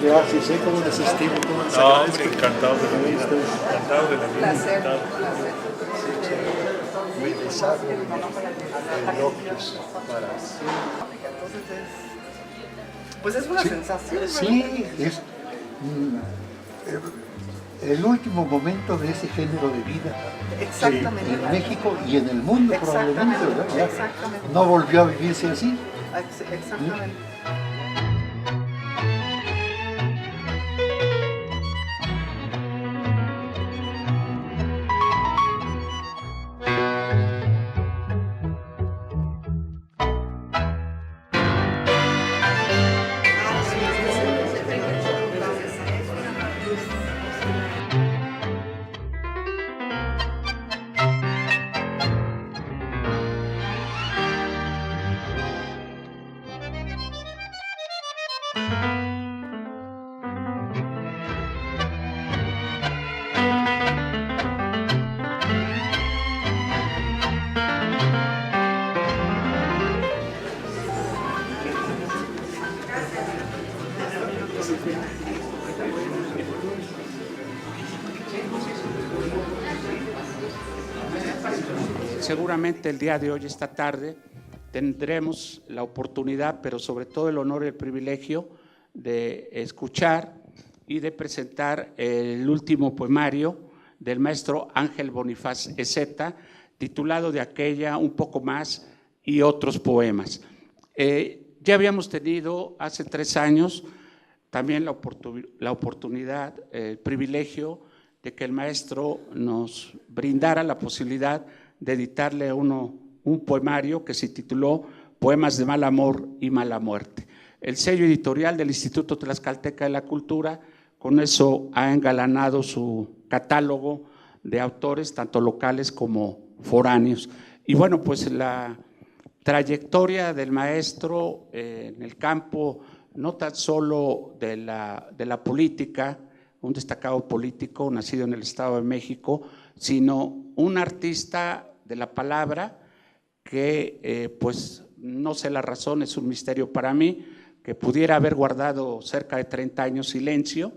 Gracias, cómo les estimo, cómo les No, agradezco. hombre, encantado de la vida. Encantado de la vida. Placer. Encantado. Muy sabio, elogios para Entonces pues es una sensación, ¿verdad? Sí, es el último momento de ese género de vida Exactamente. en México y en el mundo probablemente, Exactamente, ¿verdad? Ya exactamente. no volvió a vivirse así. Exactamente. seguramente el día de hoy, esta tarde, tendremos la oportunidad, pero sobre todo el honor y el privilegio de escuchar y de presentar el último poemario del maestro Ángel Bonifaz Ezeta, titulado De aquella, un poco más y otros poemas. Ya habíamos tenido hace 3 años también la oportunidad, el privilegio de que el maestro nos brindara la posibilidad de editarle un poemario que se tituló Poemas de mal amor y mala muerte. El sello editorial del Instituto Tlaxcalteca de la Cultura con eso ha engalanado su catálogo de autores, tanto locales como foráneos. Y bueno, pues la trayectoria del maestro en el campo no tan solo de la política, un destacado político nacido en el Estado de México, sino un artista de la palabra que pues no sé la razón, es un misterio para mí, que pudiera haber guardado cerca de 30 años silencio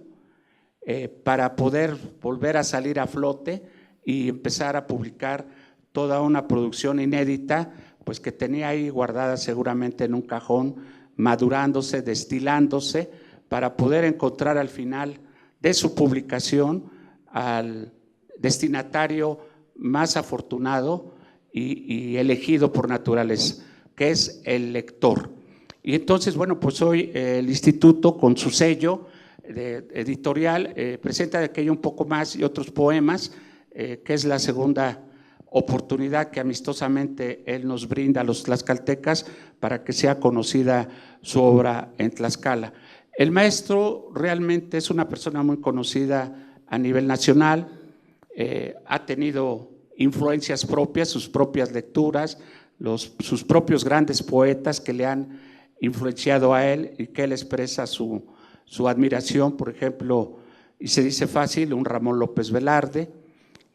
para poder volver a salir a flote y empezar a publicar toda una producción inédita, pues que tenía ahí guardada seguramente en un cajón, madurándose, destilándose, para poder encontrar al final de su publicación al destinatario más afortunado y elegido por naturaleza, que es el lector. Y entonces, bueno, pues hoy el instituto con su sello editorial presenta de aquello un poco más y otros poemas, que es la segunda oportunidad que amistosamente él nos brinda a los tlaxcaltecas para que sea conocida su obra en Tlaxcala. El maestro realmente es una persona muy conocida a nivel nacional, ha tenido influencias propias, sus propias lecturas, sus propios grandes poetas que le han influenciado a él y que él expresa su admiración, por ejemplo, y se dice fácil, un Ramón López Velarde,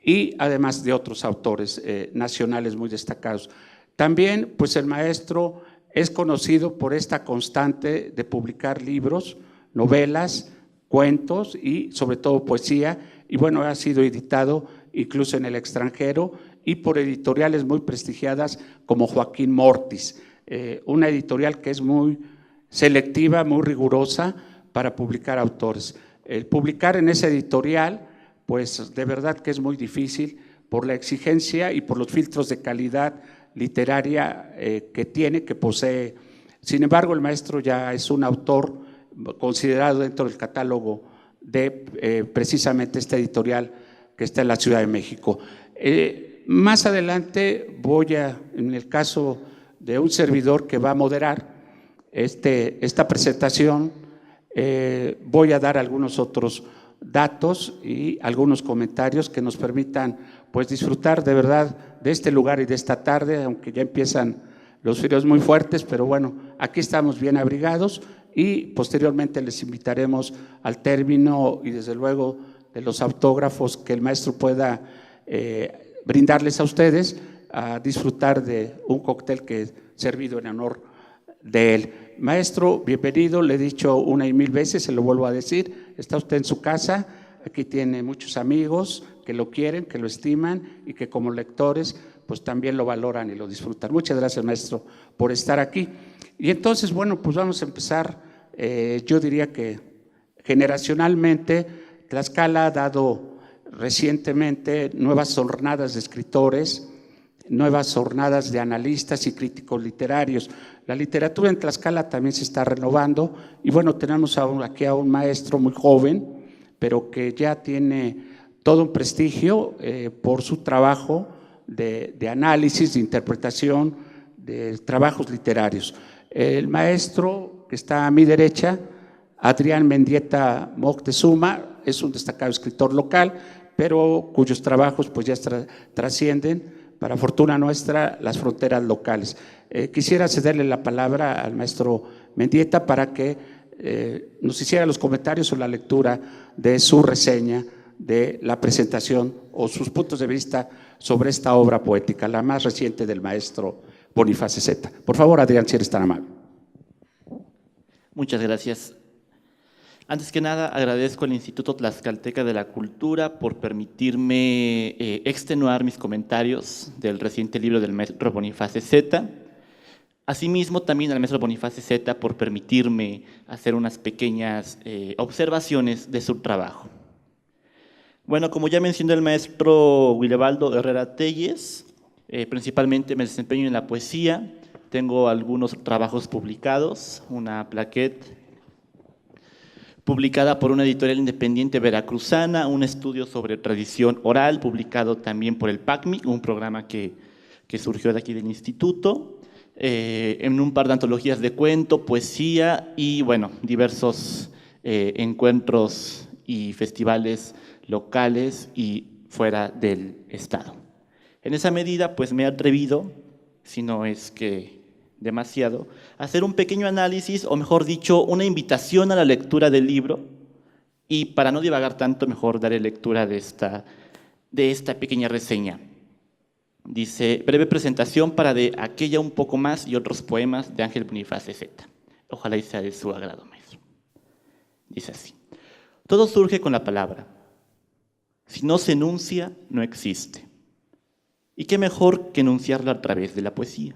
y además de otros autores nacionales muy destacados. También, pues el maestro es conocido por esta constante de publicar libros, novelas, cuentos y sobre todo poesía, y bueno, ha sido editado incluso en el extranjero y por editoriales muy prestigiadas como Joaquín Mortis, una editorial que es muy selectiva, muy rigurosa para publicar autores. El publicar en esa editorial, pues de verdad que es muy difícil por la exigencia y por los filtros de calidad literaria que tiene, que posee. Sin embargo, el maestro ya es un autor considerado dentro del catálogo de precisamente esta editorial que está en la Ciudad de México. Más adelante en el caso de un servidor que va a moderar esta presentación, voy a dar algunos otros datos y algunos comentarios que nos permitan pues disfrutar de verdad de este lugar y de esta tarde, aunque ya empiezan los fríos muy fuertes, pero bueno, aquí estamos bien abrigados y posteriormente les invitaremos al término y desde luego de los autógrafos que el maestro pueda brindarles a ustedes a disfrutar de un cóctel que he servido en honor de él. Maestro, bienvenido, le he dicho una y mil veces, se lo vuelvo a decir, está usted en su casa, aquí tiene muchos amigos que lo quieren, que lo estiman y que como lectores pues también lo valoran y lo disfrutan. Muchas gracias, maestro, por estar aquí. Y entonces, bueno, pues vamos a empezar, yo diría que generacionalmente Tlaxcala ha dado recientemente nuevas jornadas de escritores, nuevas jornadas de analistas y críticos literarios. La literatura en Tlaxcala también se está renovando y bueno, tenemos aquí a un maestro muy joven, pero que ya tiene todo un prestigio por su trabajo de análisis, de interpretación, de trabajos literarios. El maestro que está a mi derecha, Adrián Mendieta Moctezuma, es un destacado escritor local, pero cuyos trabajos pues ya trascienden, para fortuna nuestra, las fronteras locales. Quisiera cederle la palabra al maestro Mendieta para que nos hiciera los comentarios o la lectura de su reseña de la presentación o sus puntos de vista sobre esta obra poética, la más reciente del maestro Bonifaz Ezeta. Por favor, Adrián, si eres tan amable. Muchas gracias. Antes que nada, agradezco al Instituto Tlaxcalteca de la Cultura por permitirme extenuar mis comentarios del reciente libro del maestro Boniface Zeta. Asimismo, también al maestro Boniface Zeta por permitirme hacer unas pequeñas observaciones de su trabajo. Bueno, como ya mencionó el maestro Willebaldo Herrera Telles, principalmente me desempeño en la poesía. Tengo algunos trabajos publicados, una plaquette publicada por una editorial independiente veracruzana, un estudio sobre tradición oral, publicado también por el PACMI, un programa que surgió de aquí del instituto, en un par de antologías de cuento, poesía y, bueno, diversos encuentros y festivales locales y fuera del estado. En esa medida, pues me he atrevido, si no es que demasiado, hacer un pequeño análisis, o mejor dicho, una invitación a la lectura del libro, y para no divagar tanto, mejor daré lectura de esta pequeña reseña. Dice: breve presentación para de aquella un poco más y otros poemas de Ángel Boniface Zeta. Ojalá y sea de su agrado, maestro. Dice así: todo surge con la palabra. Si no se enuncia, no existe. ¿Y qué mejor que enunciarla a través de la poesía?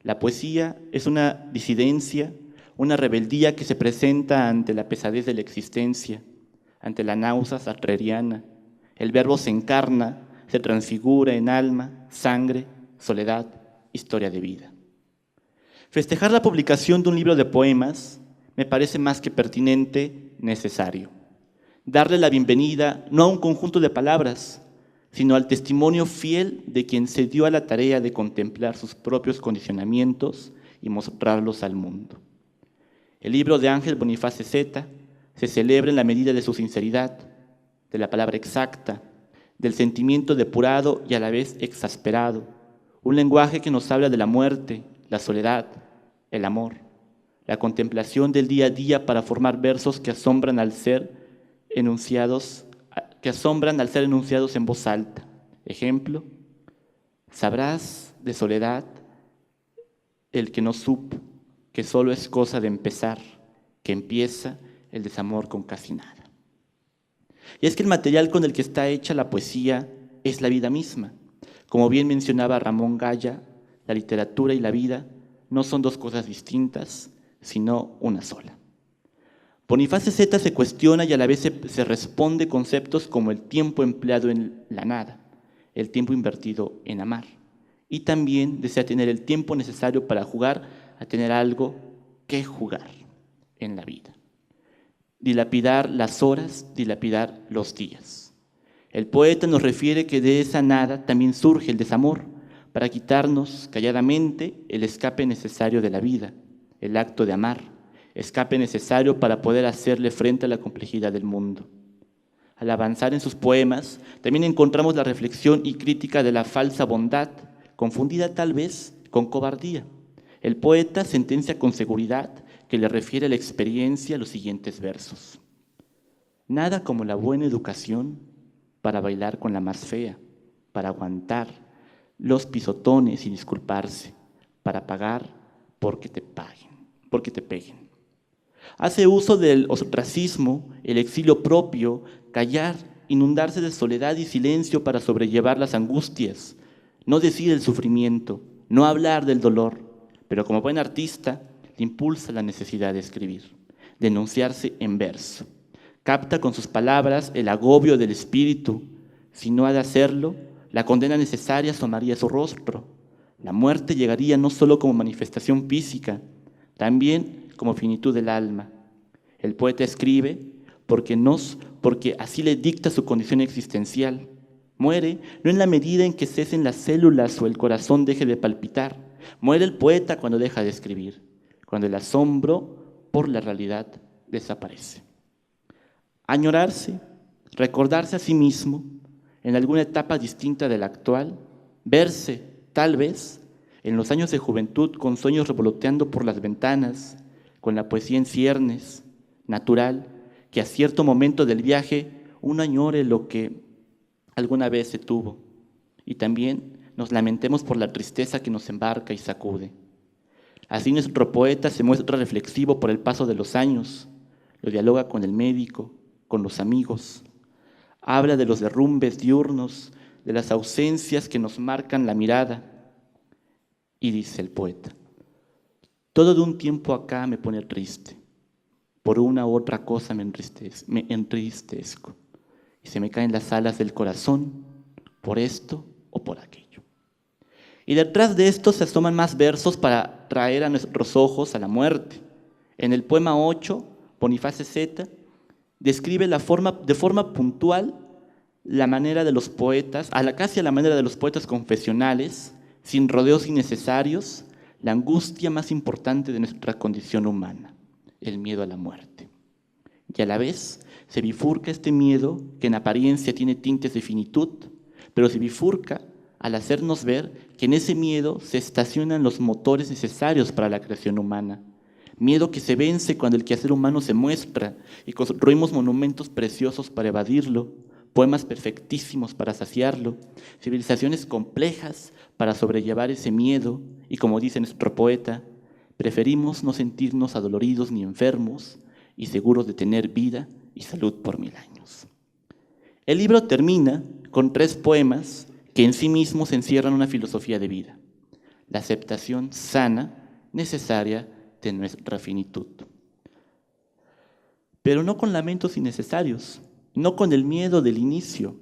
La poesía es una disidencia, una rebeldía que se presenta ante la pesadez de la existencia, ante la náusea sartreriana. El verbo se encarna, se transfigura en alma, sangre, soledad, historia de vida. Festejar la publicación de un libro de poemas me parece más que pertinente, necesario. Darle la bienvenida no a un conjunto de palabras, sino al testimonio fiel de quien se dio a la tarea de contemplar sus propios condicionamientos y mostrarlos al mundo. El libro de Ángel Boniface Zeta se celebra en la medida de su sinceridad, de la palabra exacta, del sentimiento depurado y a la vez exasperado, un lenguaje que nos habla de la muerte, la soledad, el amor, la contemplación del día a día para formar versos que asombran al ser enunciados en voz alta. Ejemplo: sabrás de soledad el que no supo que solo es cosa de empezar, que empieza el desamor con casi nada. Y es que el material con el que está hecha la poesía es la vida misma. Como bien mencionaba Ramón Gaya, la literatura y la vida no son dos cosas distintas, sino una sola. Boniface Zeta se cuestiona y a la vez se responde conceptos como el tiempo empleado en la nada, el tiempo invertido en amar, y también desea tener el tiempo necesario para jugar, a tener algo que jugar en la vida. Dilapidar las horas, dilapidar los días. El poeta nos refiere que de esa nada también surge el desamor, para quitarnos calladamente el escape necesario de la vida, el acto de amar, escape necesario para poder hacerle frente a la complejidad del mundo. Al avanzar en sus poemas, también encontramos la reflexión y crítica de la falsa bondad, confundida tal vez con cobardía. El poeta sentencia con seguridad que le refiere a la experiencia los siguientes versos: nada como la buena educación para bailar con la más fea, para aguantar los pisotones y disculparse, para pagar porque te peguen. Hace uso del ostracismo, el exilio propio, callar, inundarse de soledad y silencio para sobrellevar las angustias, no decir el sufrimiento, no hablar del dolor, pero como buen artista le impulsa la necesidad de escribir, de enunciarse en verso. Capta con sus palabras el agobio del espíritu. Si no ha de hacerlo, la condena necesaria asomaría su rostro. La muerte llegaría no solo como manifestación física, también como finitud del alma. El poeta escribe porque así le dicta su condición existencial. Muere no en la medida en que cesen las células o el corazón deje de palpitar. Muere el poeta cuando deja de escribir, cuando el asombro por la realidad desaparece. Añorarse, recordarse a sí mismo en alguna etapa distinta de la actual, verse, tal vez, en los años de juventud con sueños revoloteando por las ventanas, con la poesía en ciernes, natural, que a cierto momento del viaje uno añore lo que alguna vez se tuvo, y también nos lamentemos por la tristeza que nos embarca y sacude. Así nuestro poeta se muestra reflexivo por el paso de los años, lo dialoga con el médico, con los amigos. Habla de los derrumbes diurnos, de las ausencias que nos marcan la mirada. Y dice el poeta: todo de un tiempo acá me pone triste, por una u otra cosa me entristezco, y se me caen las alas del corazón, por esto o por aquello. Y detrás de esto se asoman más versos para traer a nuestros ojos a la muerte. En el poema 8, Boniface Zeta describe de forma puntual la manera de los poetas, casi a la manera de los poetas confesionales, sin rodeos innecesarios, la angustia más importante de nuestra condición humana, el miedo a la muerte. Y a la vez se bifurca este miedo que en apariencia tiene tintes de finitud, pero se bifurca al hacernos ver que en ese miedo se estacionan los motores necesarios para la creación humana. Miedo que se vence cuando el quehacer humano se muestra y construimos monumentos preciosos para evadirlo, poemas perfectísimos para saciarlo, civilizaciones complejas para sobrellevar ese miedo y, como dice nuestro poeta, preferimos no sentirnos adoloridos ni enfermos y seguros de tener vida y salud por 1000 años. El libro termina con 3 poemas que en sí mismos encierran una filosofía de vida: la aceptación sana, necesaria de nuestra finitud. Pero no con lamentos innecesarios, no con el miedo del inicio,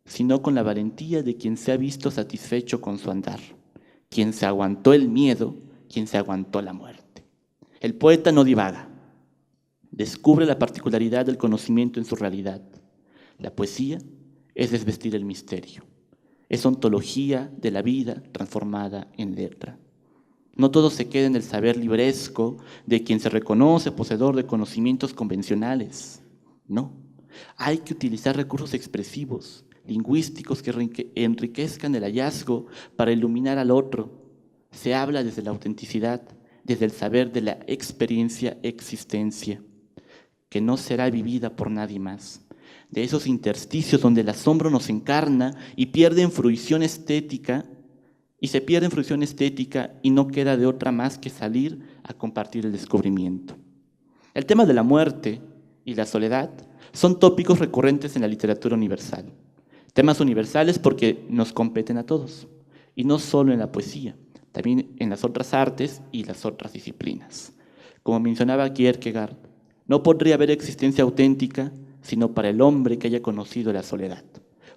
sino con la valentía de quien se ha visto satisfecho con su andar, quien se aguantó el miedo, quien se aguantó la muerte. El poeta no divaga, descubre la particularidad del conocimiento en su realidad. La poesía es desvestir el misterio, es ontología de la vida transformada en letra. No todo se queda en el saber libresco de quien se reconoce poseedor de conocimientos convencionales. No, hay que utilizar recursos expresivos, lingüísticos que enriquezcan el hallazgo para iluminar al otro. Se habla desde la autenticidad, desde el saber de la experiencia-existencia, que no será vivida por nadie más. De esos intersticios donde el asombro nos encarna y pierde en fruición estética, y no queda de otra más que salir a compartir el descubrimiento. El tema de la muerte y la soledad son tópicos recurrentes en la literatura universal. Temas universales porque nos competen a todos, y no solo en la poesía, también en las otras artes y las otras disciplinas. Como mencionaba Kierkegaard, no podría haber existencia auténtica sino para el hombre que haya conocido la soledad,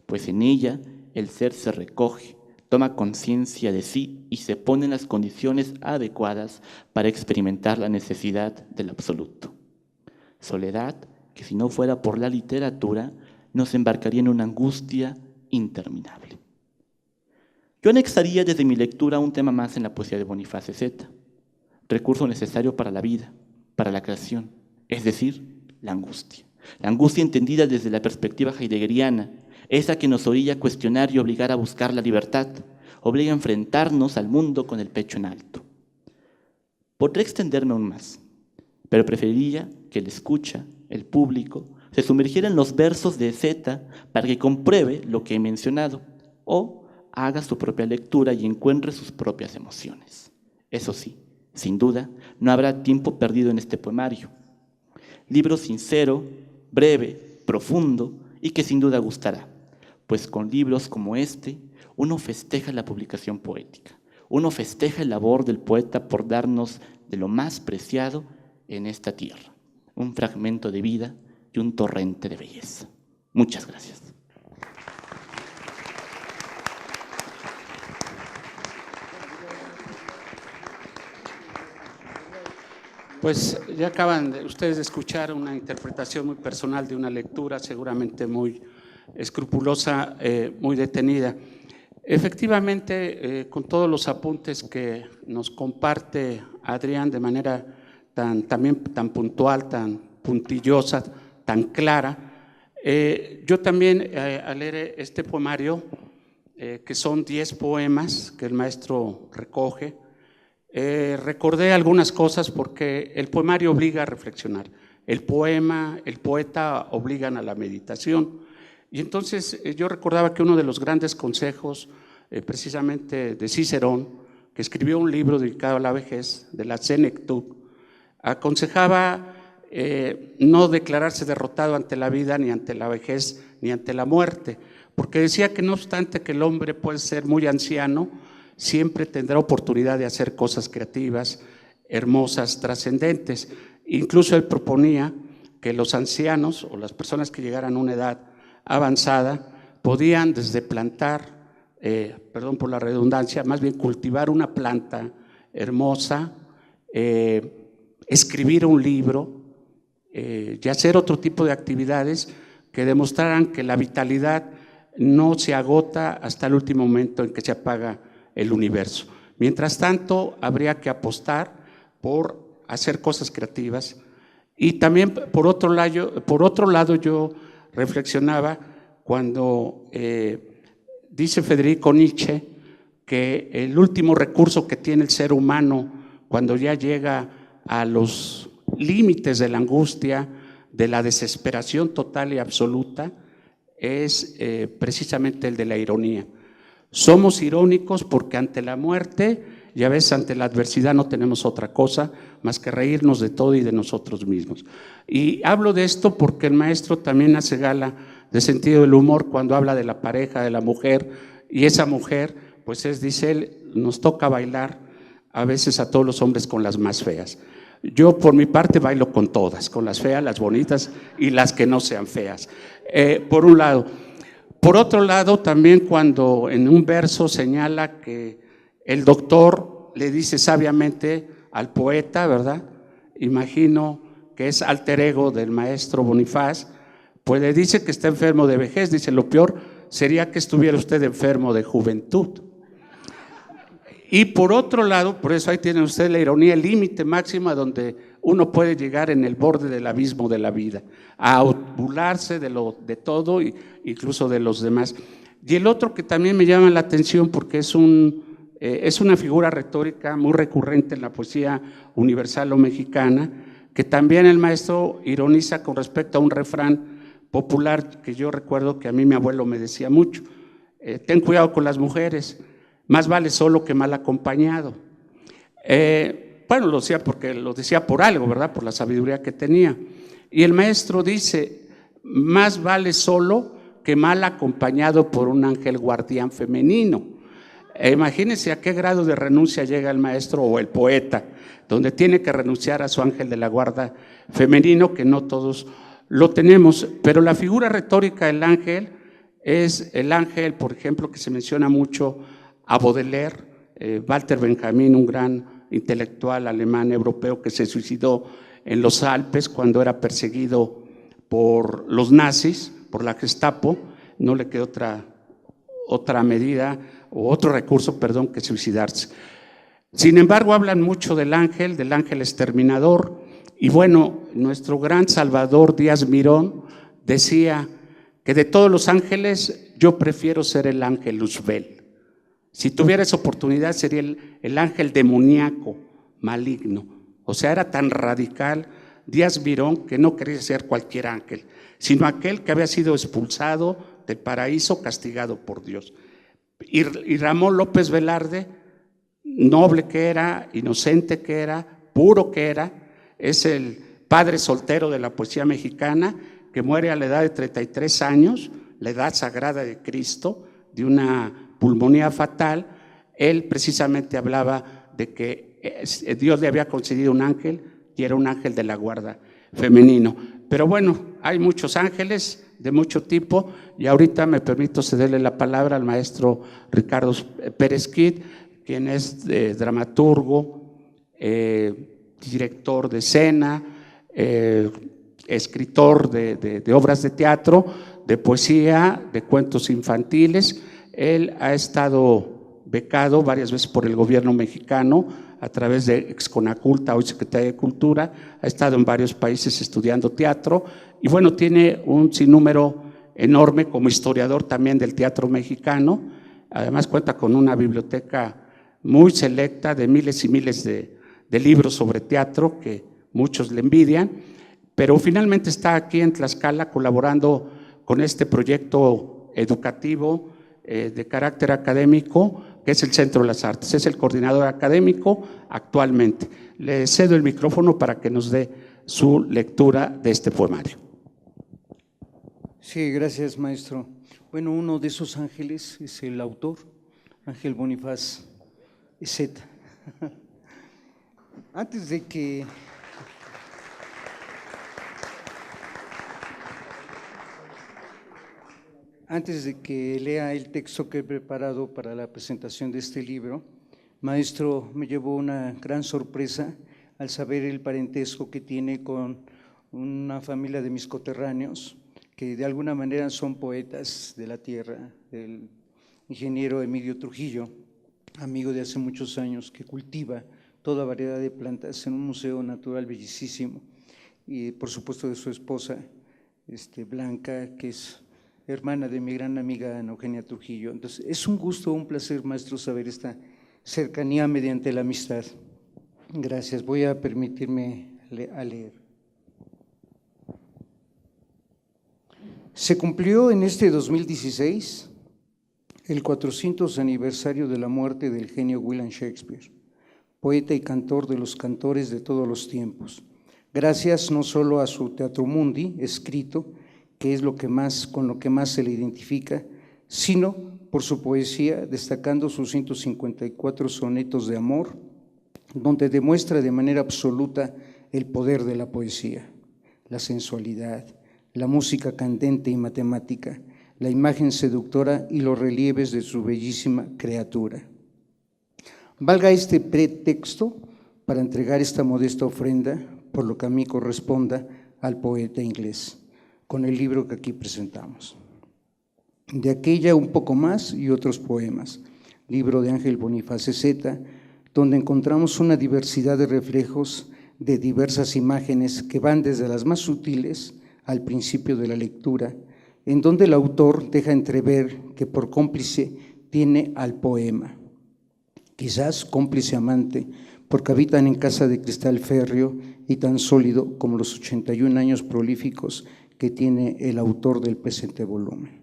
pues en ella el ser se recoge, toma conciencia de sí y se pone en las condiciones adecuadas para experimentar la necesidad del absoluto. Soledad que, si no fuera por la literatura, nos embarcaría en una angustia interminable. Yo anexaría desde mi lectura un tema más en la poesía de Boniface Zeta: recurso necesario para la vida, para la creación, es decir, la angustia. La angustia entendida desde la perspectiva heideggeriana, esa que nos orilla a cuestionar y obligar a buscar la libertad, obliga a enfrentarnos al mundo con el pecho en alto. Podría extenderme aún más, pero preferiría que el escucha, el público, se sumergiera en los versos de Zeta para que compruebe lo que he mencionado, o haga su propia lectura y encuentre sus propias emociones. Eso sí, sin duda, no habrá tiempo perdido en este poemario. Libro sincero, breve, profundo y que sin duda gustará, pues con libros como este uno festeja la publicación poética, uno festeja el labor del poeta por darnos de lo más preciado en esta tierra, un fragmento de vida y un torrente de belleza. Muchas gracias. Pues ya acaban ustedes de escuchar una interpretación muy personal de una lectura, seguramente muy escrupulosa, muy detenida. Efectivamente, con todos los apuntes que nos comparte Adrián de manera también tan puntual, tan puntillosa, tan clara, yo también al leer este poemario, que son 10 poemas que el maestro recoge, recordé algunas cosas porque el poemario obliga a reflexionar. El poema, el poeta obligan a la meditación. Y entonces yo recordaba que uno de los grandes consejos, precisamente de Cicerón, que escribió un libro dedicado a la vejez, de la Senectud, aconsejaba no declararse derrotado ante la vida, ni ante la vejez, ni ante la muerte, porque decía que no obstante que el hombre puede ser muy anciano, siempre tendrá oportunidad de hacer cosas creativas, hermosas, trascendentes. Incluso él proponía que los ancianos o las personas que llegaran a una edad avanzada podían desde plantar, perdón por la redundancia, más bien cultivar una planta hermosa, escribir un libro y hacer otro tipo de actividades que demostraran que la vitalidad no se agota hasta el último momento en que se apaga el universo. Mientras tanto, habría que apostar por hacer cosas creativas. Y también, por otro lado, yo reflexionaba cuando dice Federico Nietzsche que el último recurso que tiene el ser humano cuando ya llega a los límites de la angustia, de la desesperación total y absoluta, es precisamente el de la ironía. Somos irónicos porque ante la muerte y a veces ante la adversidad no tenemos otra cosa más que reírnos de todo y de nosotros mismos. Y hablo de esto porque el maestro también hace gala de sentido del humor cuando habla de la pareja, de la mujer, y esa mujer, pues dice él, nos toca bailar a veces a todos los hombres con las más feas. Yo por mi parte bailo con todas, con las feas, las bonitas y las que no sean feas, por un lado. Por otro lado, también cuando en un verso señala que el doctor le dice sabiamente al poeta, ¿verdad? Imagino que es alter ego del maestro Bonifaz, pues le dice que está enfermo de vejez, dice lo peor sería que estuviera usted enfermo de juventud. Y por otro lado, por eso ahí tienen ustedes la ironía, el límite máximo a donde uno puede llegar en el borde del abismo de la vida, a burlarse de todo, incluso de los demás. Y el otro que también me llama la atención porque es una figura retórica muy recurrente en la poesía universal o mexicana, que también el maestro ironiza con respecto a un refrán popular que yo recuerdo que a mí mi abuelo me decía mucho: ten cuidado con las mujeres, más vale solo que mal acompañado. Bueno, lo decía porque lo decía por algo, ¿verdad? Por la sabiduría que tenía. Y el maestro dice, más vale solo que mal acompañado por un ángel guardián femenino. Imagínense a qué grado de renuncia llega el maestro o el poeta, donde tiene que renunciar a su ángel de la guarda femenino, que no todos lo tenemos. Pero la figura retórica del ángel es el ángel, por ejemplo, que se menciona mucho a Baudelaire, Walter Benjamin, un gran intelectual alemán europeo que se suicidó en los Alpes cuando era perseguido por los nazis, por la Gestapo. No le quedó otra medida o otro recurso, perdón, que suicidarse. Sin embargo, hablan mucho del ángel exterminador. Y bueno, nuestro gran Salvador Díaz Mirón decía que de todos los ángeles yo prefiero ser el ángel Luzbel. Si tuviera esa oportunidad sería el ángel demoníaco, maligno. O sea, era tan radical Díaz Mirón que no quería ser cualquier ángel, sino aquel que había sido expulsado del paraíso, castigado por Dios. Y Ramón López Velarde, noble que era, inocente que era, puro que era, es el padre soltero de la poesía mexicana, que muere a la edad de 33 años, la edad sagrada de Cristo, de una pulmonía fatal. Él precisamente hablaba de que Dios le había concedido un ángel y era un ángel de la guarda femenino. Pero bueno, hay muchos ángeles de mucho tipo y ahorita me permito cederle la palabra al maestro Ricardo Pérez Kid, quien es dramaturgo, director de escena, escritor de obras de teatro, de poesía, de cuentos infantiles. Él ha estado becado varias veces por el gobierno mexicano a través de Exconaculta, hoy Secretaría de Cultura, ha estado en varios países estudiando teatro y bueno, tiene un sinnúmero enorme como historiador también del teatro mexicano. Además cuenta con una biblioteca muy selecta de miles y miles de libros sobre teatro que muchos le envidian, pero finalmente está aquí en Tlaxcala colaborando con este proyecto educativo de carácter académico, que es el Centro de las Artes. Es el coordinador académico actualmente. Le cedo el micrófono para que nos dé su lectura de este poemario. Sí, gracias, maestro. Bueno, uno de esos ángeles es el autor, Ángel Bonifaz Zeta. Antes de que lea el texto que he preparado para la presentación de este libro, maestro, me llevó una gran sorpresa al saber el parentesco que tiene con una familia de mis coterráneos, que de alguna manera son poetas de la tierra, el ingeniero Emilio Trujillo, amigo de hace muchos años, que cultiva toda variedad de plantas en un museo natural bellísimo, y por supuesto de su esposa, Blanca, que es hermana de mi gran amiga Ana Eugenia Trujillo. Entonces, es un gusto, un placer, maestro, saber esta cercanía mediante la amistad. Gracias. Voy a permitirme leer. Se cumplió en este 2016 el 400 aniversario de la muerte del genio William Shakespeare, poeta y cantor de los cantores de todos los tiempos. Gracias no solo a su Teatro Mundi, escrito, que es con lo que más se le identifica, sino por su poesía, destacando sus 154 sonetos de amor, donde demuestra de manera absoluta el poder de la poesía, la sensualidad, la música candente y matemática, la imagen seductora y los relieves de su bellísima criatura. Valga este pretexto para entregar esta modesta ofrenda, por lo que a mí corresponda, al poeta inglés, con el libro que aquí presentamos. De aquella un poco más y otros poemas, libro de Ángel Bonifaz Zeta, donde encontramos una diversidad de reflejos de diversas imágenes que van desde las más sutiles al principio de la lectura, en donde el autor deja entrever que por cómplice tiene al poema, quizás cómplice amante, porque habitan en casa de cristal férreo y tan sólido como los 81 años prolíficos que tiene el autor del presente volumen.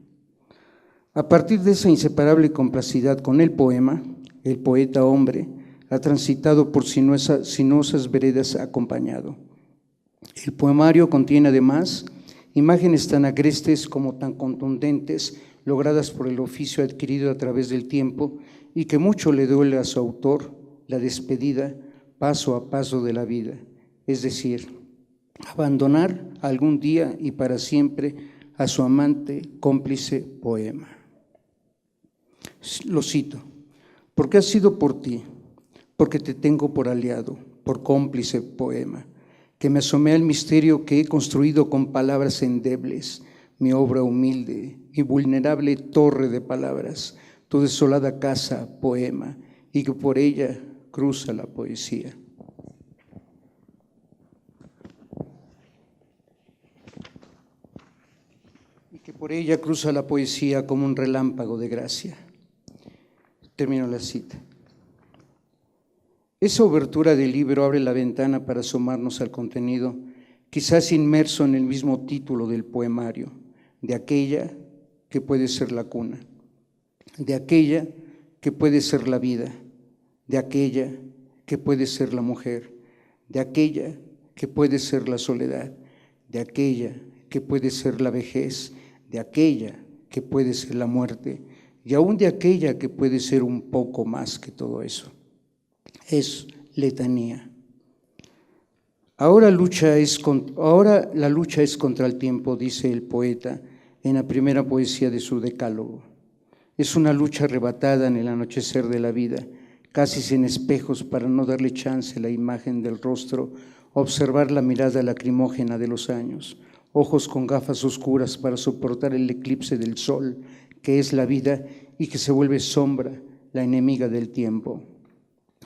A partir de esa inseparable complicidad con el poema, el poeta hombre ha transitado por sinuosas veredas acompañado. El poemario contiene además imágenes tan agrestes como tan contundentes, logradas por el oficio adquirido a través del tiempo y que mucho le duele a su autor, la despedida paso a paso de la vida, es decir, abandonar algún día y para siempre a su amante, cómplice poema. Lo cito: porque ha sido por ti, porque te tengo por aliado, por cómplice poema, que me asomé al misterio que he construido con palabras endebles, mi obra humilde y vulnerable torre de palabras, tu desolada casa, poema, y que por ella cruza la poesía. Y que por ella cruza la poesía como un relámpago de gracia. Termino la cita. Esa obertura del libro abre la ventana para asomarnos al contenido, quizás inmerso en el mismo título del poemario, de aquella que puede ser la cuna, de aquella que puede ser la vida, de aquella que puede ser la mujer, de aquella que puede ser la soledad, de aquella que puede ser la vejez, de aquella que puede ser la muerte, y aún de aquella que puede ser un poco más que todo eso. Es letanía. Ahora la lucha es contra el tiempo, dice el poeta en la primera poesía de su decálogo. Es una lucha arrebatada en el anochecer de la vida, casi sin espejos para no darle chance a la imagen del rostro, observar la mirada lacrimógena de los años, ojos con gafas oscuras para soportar el eclipse del sol, que es la vida y que se vuelve sombra, la enemiga del tiempo.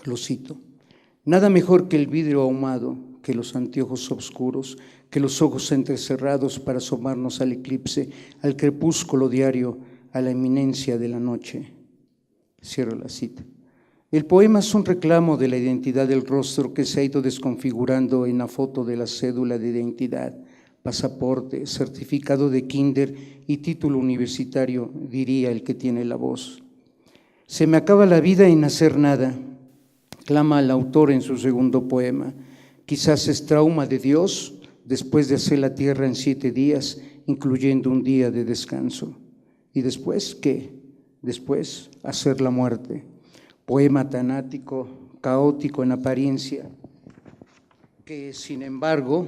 Lo cito: nada mejor que el vidrio ahumado, que los anteojos oscuros, que los ojos entrecerrados para asomarnos al eclipse, al crepúsculo diario, a la eminencia de la noche. Cierro la cita. El poema es un reclamo de la identidad del rostro que se ha ido desconfigurando en la foto de la cédula de identidad, pasaporte, certificado de kinder y título universitario, diría el que tiene la voz. Se me acaba la vida en hacer nada, clama el autor en su segundo poema, Quizás es trauma de Dios después de hacer la tierra en 7 días, incluyendo un día de descanso. ¿Y después qué? Después hacer la muerte. Poema tanático, caótico en apariencia, que sin embargo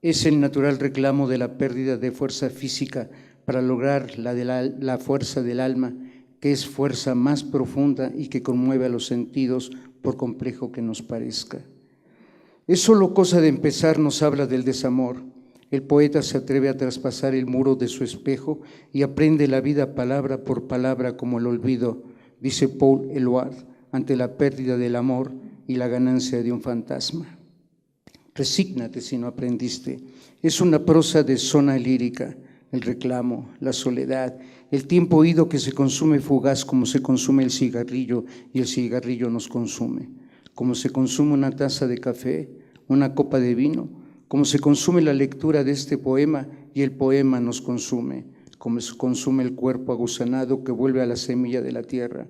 es el natural reclamo de la pérdida de fuerza física para lograr la fuerza del alma, que es fuerza más profunda y que conmueve a los sentidos por complejo que nos parezca. Es solo cosa de empezar, nos habla del desamor. El poeta se atreve a traspasar el muro de su espejo y aprende la vida palabra por palabra como el olvido, dice Paul Eluard, ante la pérdida del amor y la ganancia de un fantasma. Resígnate si no aprendiste. Es una prosa de zona lírica, el reclamo, la soledad, el tiempo oído que se consume fugaz como se consume el cigarrillo y el cigarrillo nos consume, como se consume una taza de café, una copa de vino, como se consume la lectura de este poema y el poema nos consume, como se consume el cuerpo agusanado que vuelve a la semilla de la tierra.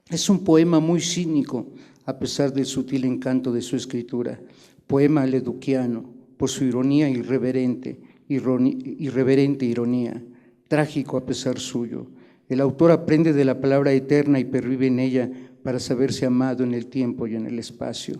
Es un poema muy cínico, a pesar del sutil encanto de su escritura, poema leduciano, por su ironía irreverente ironía, trágico a pesar suyo. El autor aprende de la palabra eterna y pervive en ella para saberse amado en el tiempo y en el espacio.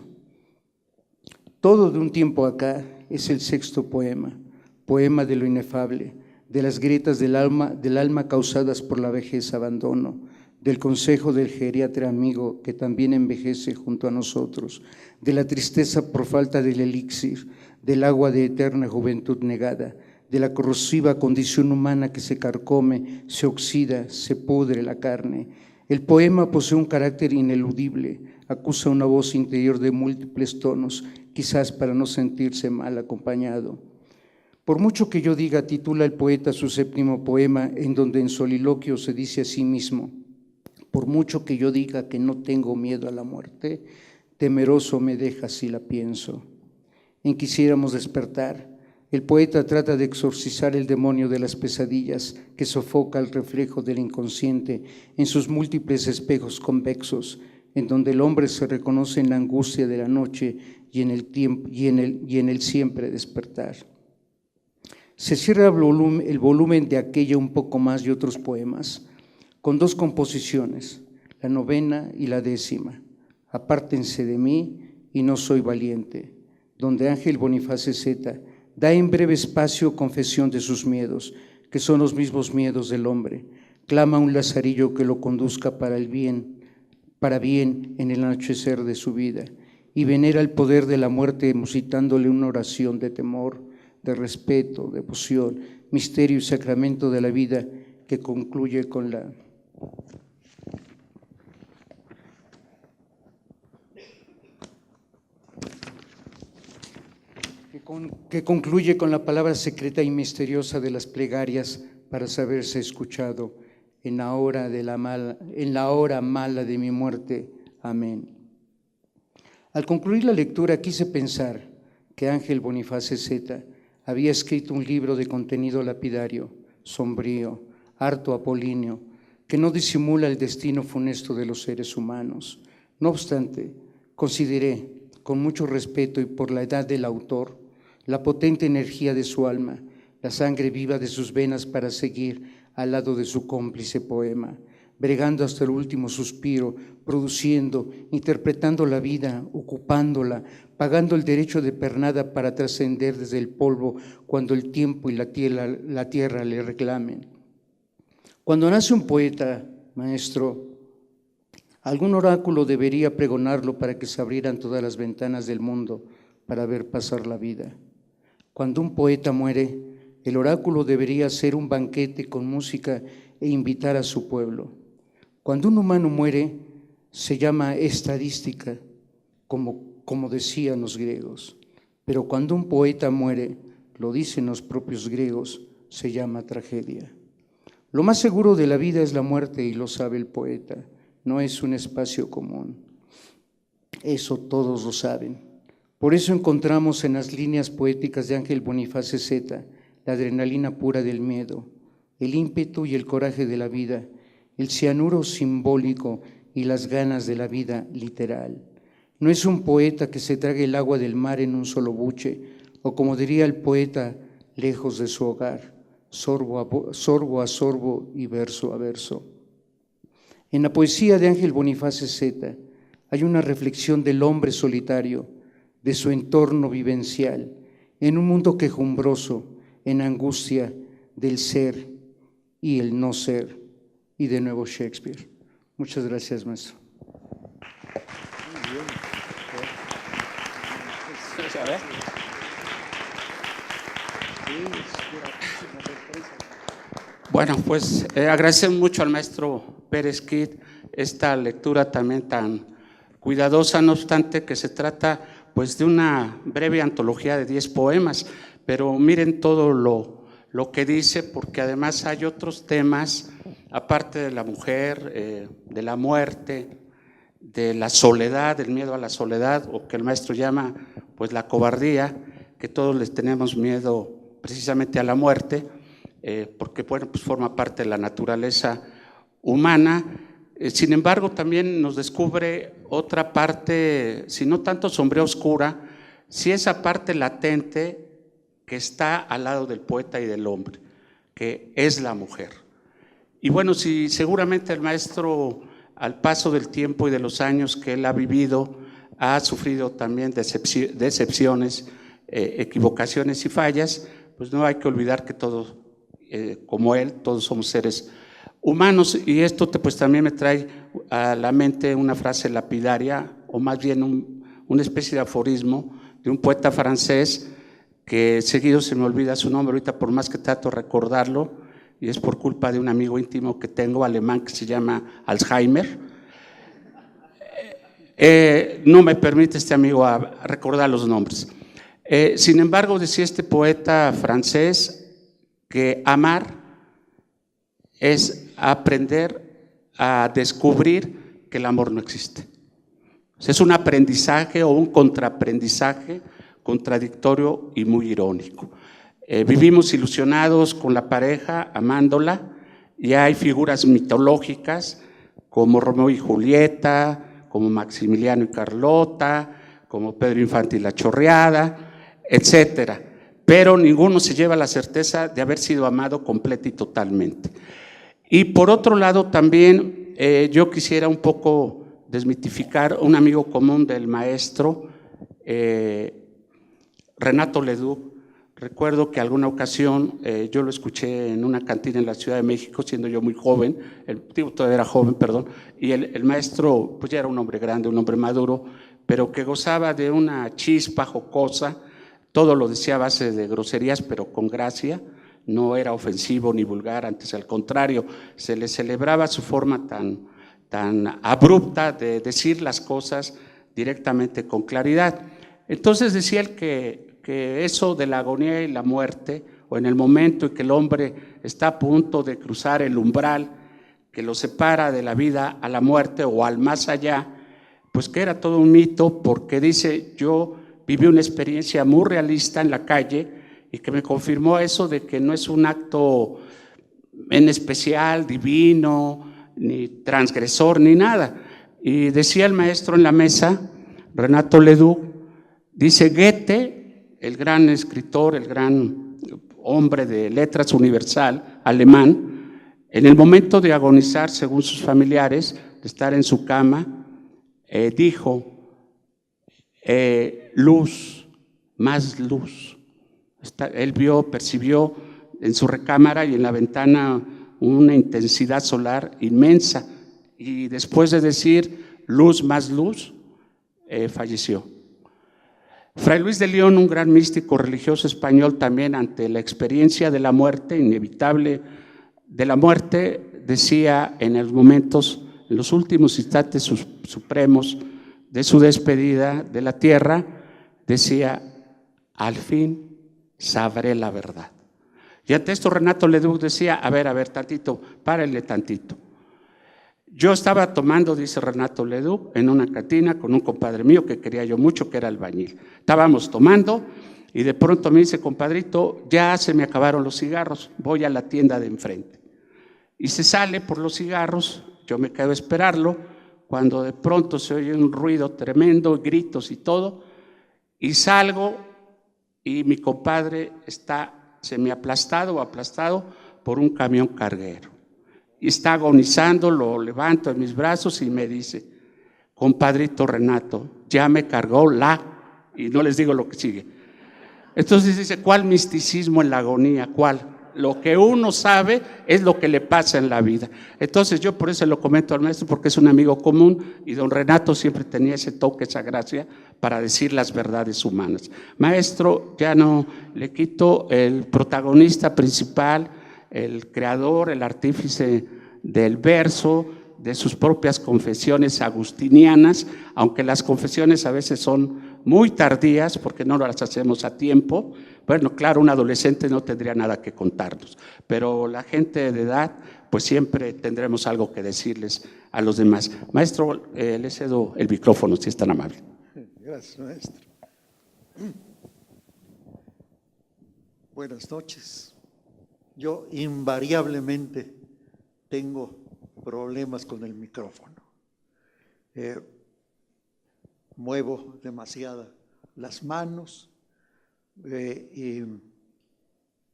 Todo de un tiempo acá es el 6º poema, poema de lo inefable, de las grietas del alma causadas por la vejez abandono, del consejo del geriatra amigo que también envejece junto a nosotros, de la tristeza por falta del elixir, del agua de eterna juventud negada, de la corrosiva condición humana que se carcome, se oxida, se pudre la carne. El poema posee un carácter ineludible, acusa una voz interior de múltiples tonos, quizás para no sentirse mal acompañado. Por mucho que yo diga, titula el poeta su 7º poema, en donde en soliloquio se dice a sí mismo: por mucho que yo diga que no tengo miedo a la muerte, temeroso me deja si la pienso. En Quisiéramos despertar, el poeta trata de exorcizar el demonio de las pesadillas que sofoca el reflejo del inconsciente en sus múltiples espejos convexos, en donde el hombre se reconoce en la angustia de la noche y en el siempre despertar. Se cierra el volumen de Aquella un poco más y otros poemas con 2 composiciones, la 9ª y la 10ª, Apártense de mí y No soy valiente, donde Ángel Boniface Zeta da en breve espacio confesión de sus miedos, que son los mismos miedos del hombre. Clama un lazarillo que lo conduzca para bien en el anochecer de su vida, y venera el poder de la muerte musitándole una oración de temor, de respeto, devoción, misterio y sacramento de la vida que concluye con la palabra secreta y misteriosa de las plegarias para saberse escuchado en la hora mala de mi muerte. Amén. Al concluir la lectura quise pensar que Ángel Boniface Zeta había escrito un libro de contenido lapidario, sombrío, harto apolíneo, que no disimula el destino funesto de los seres humanos. No obstante, consideré, con mucho respeto y por la edad del autor, la potente energía de su alma, la sangre viva de sus venas para seguir al lado de su cómplice poema, bregando hasta el último suspiro, produciendo, interpretando la vida, ocupándola, pagando el derecho de pernada para trascender desde el polvo cuando el tiempo y la tierra le reclamen. Cuando nace un poeta, maestro, algún oráculo debería pregonarlo para que se abrieran todas las ventanas del mundo para ver pasar la vida. Cuando un poeta muere, el oráculo debería hacer un banquete con música e invitar a su pueblo. Cuando un humano muere, se llama estadística, como decían los griegos. Pero cuando un poeta muere, lo dicen los propios griegos, se llama tragedia. Lo más seguro de la vida es la muerte y lo sabe el poeta, no es un espacio común. Eso todos lo saben. Por eso encontramos en las líneas poéticas de Ángel Boniface Zeta la adrenalina pura del miedo, el ímpetu y el coraje de la vida, el cianuro simbólico y las ganas de la vida literal. No es un poeta que se trague el agua del mar en un solo buche, o como diría el poeta, lejos de su hogar, sorbo a sorbo y verso a verso. En la poesía de Ángel Boniface Zeta hay una reflexión del hombre solitario, de su entorno vivencial, en un mundo quejumbroso, en angustia del ser y el no ser, y de nuevo Shakespeare. Muchas gracias, maestro. Bueno, pues agradecemos mucho al maestro Pérez Kid esta lectura también tan cuidadosa, no obstante que se trata pues de una breve antología de 10 poemas, pero miren todo lo que dice, porque además hay otros temas, aparte de la mujer, de la muerte, de la soledad, del miedo a la soledad, o que el maestro llama pues la cobardía, que todos les tenemos miedo precisamente a la muerte, porque bueno, pues forma parte de la naturaleza humana. Sin embargo, también nos descubre otra parte, si no tanto sombría oscura, sí esa parte latente que está al lado del poeta y del hombre, que es la mujer. Y bueno, si seguramente el maestro, al paso del tiempo y de los años que él ha vivido, ha sufrido también decepciones, equivocaciones y fallas, pues no hay que olvidar que todos, como él, todos somos seres humanos. Y esto pues también me trae a la mente una frase lapidaria, o más bien una especie de aforismo de un poeta francés que seguido se me olvida su nombre ahorita, por más que trato de recordarlo, y es por culpa de un amigo íntimo que tengo alemán que se llama Alzheimer. No me permite este amigo a recordar los nombres. Sin embargo, decía este poeta francés que amar es aprender a descubrir que el amor no existe. O sea, es un aprendizaje o un contraaprendizaje contradictorio y muy irónico. Vivimos ilusionados con la pareja, amándola, y hay figuras mitológicas como Romeo y Julieta, como Maximiliano y Carlota, como Pedro Infante y la Chorreada, etcétera. Pero ninguno se lleva la certeza de haber sido amado completa y totalmente. Y por otro lado también yo quisiera un poco desmitificar un amigo común del maestro, Renato Leduc. Recuerdo que alguna ocasión yo lo escuché en una cantina en la Ciudad de México, siendo yo muy joven, el tipo todavía era joven, perdón, y el maestro pues ya era un hombre grande, un hombre maduro, pero que gozaba de una chispa jocosa, todo lo decía a base de groserías, pero con gracia, no era ofensivo ni vulgar, antes al contrario, se le celebraba su forma tan abrupta de decir las cosas directamente con claridad. Entonces decía él que eso de la agonía y la muerte, o en el momento en que el hombre está a punto de cruzar el umbral que lo separa de la vida a la muerte o al más allá, pues que era todo un mito, porque dice, yo viví una experiencia muy realista en la calle y que me confirmó eso de que no es un acto en especial, divino, ni transgresor, ni nada. Y decía el maestro en la mesa, Renato Leduc, dice Goethe, el gran escritor, el gran hombre de letras universal, alemán, en el momento de agonizar, según sus familiares, de estar en su cama, dijo, luz, más luz. Él percibió en su recámara y en la ventana una intensidad solar inmensa, y después de decir luz, más luz, falleció. Fray Luis de León, un gran místico religioso español, también ante la experiencia de la muerte, inevitable de la muerte, decía en los momentos, en los últimos instantes supremos de su despedida de la tierra, decía, al fin sabré la verdad. Y ante esto Renato Leduc decía, a ver, tantito, párenle tantito. Yo estaba tomando, dice Renato Leduc, en una cantina con un compadre mío que quería yo mucho, que era albañil. Estábamos tomando y de pronto me dice, compadrito, ya se me acabaron los cigarros, voy a la tienda de enfrente. Y se sale por los cigarros, yo me quedo a esperarlo. cuando de pronto se oye un ruido tremendo, gritos y todo, y salgo y mi compadre está semiaplastado o aplastado por un camión carguero. Y está agonizando, lo levanto en mis brazos y me dice: compadrito Renato, ya me cargó y no les digo lo que sigue. Entonces dice, ¿cuál misticismo en la agonía? ¿Cuál? Lo que uno sabe es lo que le pasa en la vida. Entonces yo por eso lo comento al maestro, porque es un amigo común y don Renato siempre tenía ese toque, esa gracia para decir las verdades humanas. Maestro, ya no le quito el protagonista principal, el creador, el artífice del verso, de sus propias confesiones agustinianas, aunque las confesiones a veces son muy tardías porque no las hacemos a tiempo. Bueno, claro, un adolescente no tendría nada que contarnos, pero la gente de edad, pues siempre tendremos algo que decirles a los demás. Maestro, le cedo el micrófono, si es tan amable. Gracias, maestro. Buenas noches. Yo invariablemente tengo problemas con el micrófono. Muevo demasiado las manos y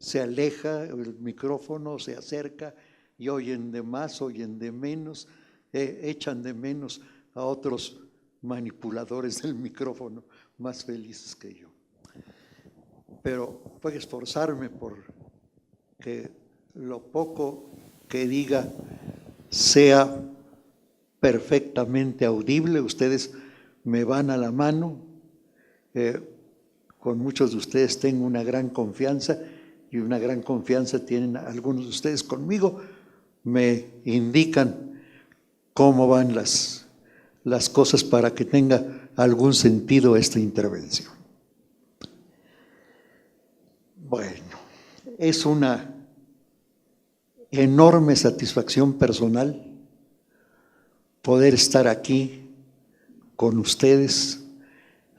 se aleja el micrófono, se acerca y oyen de más, oyen de menos, echan de menos a otros manipuladores del micrófono más felices que yo. Pero voy a esforzarme por que lo poco que diga sea perfectamente audible. Ustedes me van a la mano. Con muchos de ustedes tengo una gran confianza y una gran confianza tienen algunos de ustedes conmigo. Me indican cómo van las cosas para que tenga algún sentido esta intervención. Bueno, es una enorme satisfacción personal poder estar aquí con ustedes,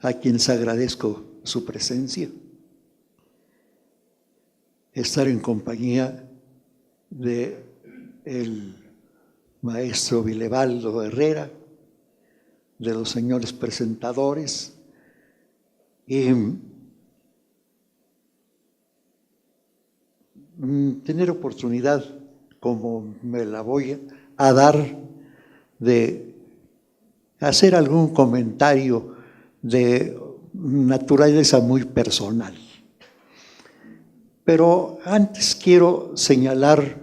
a quienes agradezco su presencia, estar en compañía de el maestro Vilebaldo Herrera, de los señores presentadores y tener oportunidad, como me la voy a dar, de hacer algún comentario de naturaleza muy personal. Pero antes quiero señalar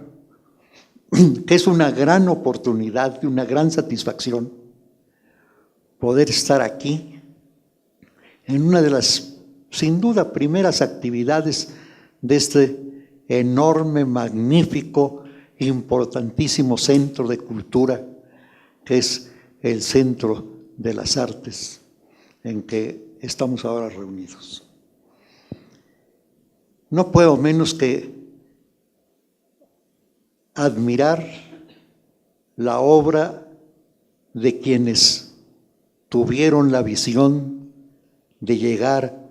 que es una gran oportunidad y una gran satisfacción poder estar aquí en una de las, sin duda, primeras actividades de este enorme, magnífico, importantísimo centro de cultura que es el Centro de las Artes en que estamos ahora reunidos. No puedo menos que admirar la obra de quienes tuvieron la visión de llegar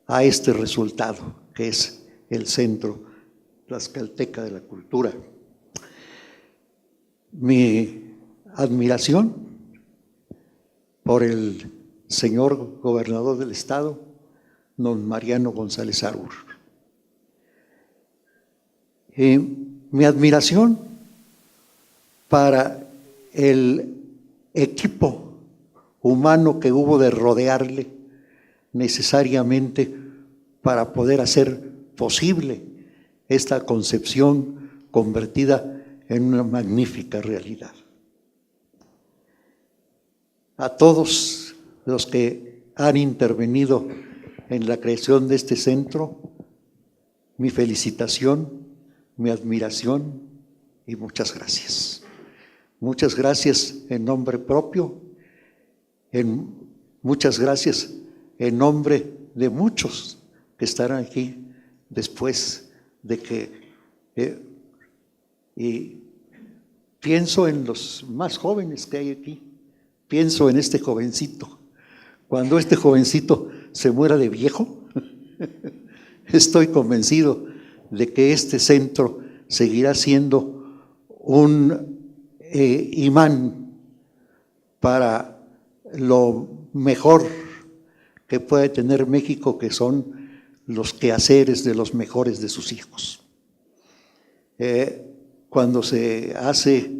a este resultado, que es el Centro Tlaxcalteca de la Cultura. Mi admiración por el señor gobernador del estado, don Mariano González Arbur. Mi admiración para el equipo humano que hubo de rodearle necesariamente para poder hacer posible esta concepción convertida en una magnífica realidad. A todos los que han intervenido en la creación de este centro, mi felicitación, mi admiración y muchas gracias. Muchas gracias en nombre propio, muchas gracias en nombre de muchos que estarán aquí después de que, y pienso en los más jóvenes que hay aquí, pienso en este jovencito. Cuando este jovencito se muera de viejo, estoy convencido de que este centro seguirá siendo un imán para lo mejor que puede tener México, que son los quehaceres de los mejores de sus hijos. Cuando se hace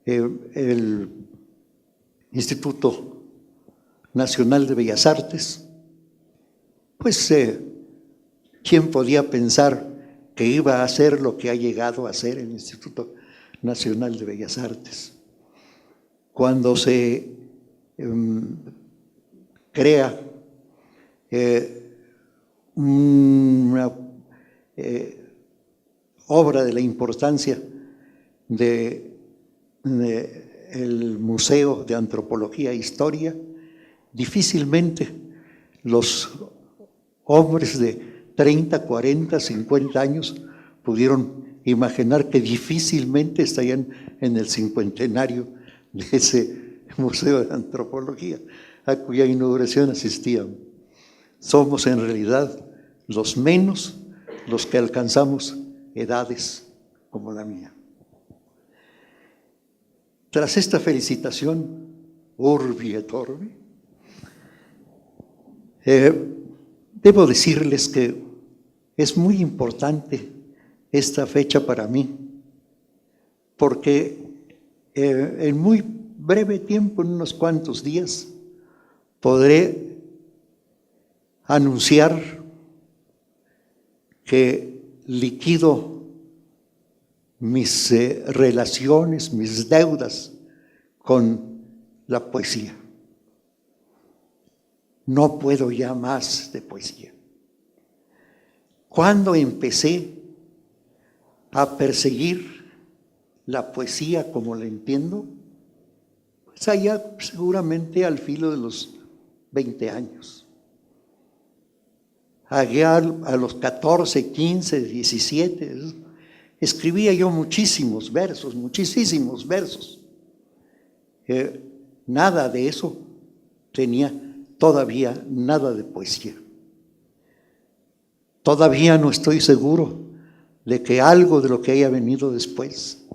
el Instituto Nacional de Bellas Artes, pues ¿quién podía pensar que iba a hacer lo que ha llegado a ser el Instituto Nacional de Bellas Artes? Cuando se crea una obra de la importancia del Museo de Antropología e Historia, difícilmente los hombres de 30, 40, 50 años pudieron imaginar que difícilmente estarían en el cincuentenario de ese Museo de Antropología, a cuya inauguración asistían. Somos en realidad los menos los que alcanzamos edades como la mía. Tras esta felicitación, urbi et orbi, debo decirles que es muy importante esta fecha para mí, porque en muy breve tiempo, en unos cuantos días, podré anunciar que liquido mis relaciones, mis deudas con la poesía. No puedo ya más de poesía. Cuando empecé a perseguir la poesía como la entiendo, pues allá seguramente al filo de los 20 años. Allá a los 14, 15, 17, escribía yo muchísimos versos. Nada de eso tenía todavía nada de poesía. Todavía no estoy seguro de que algo de lo que haya venido después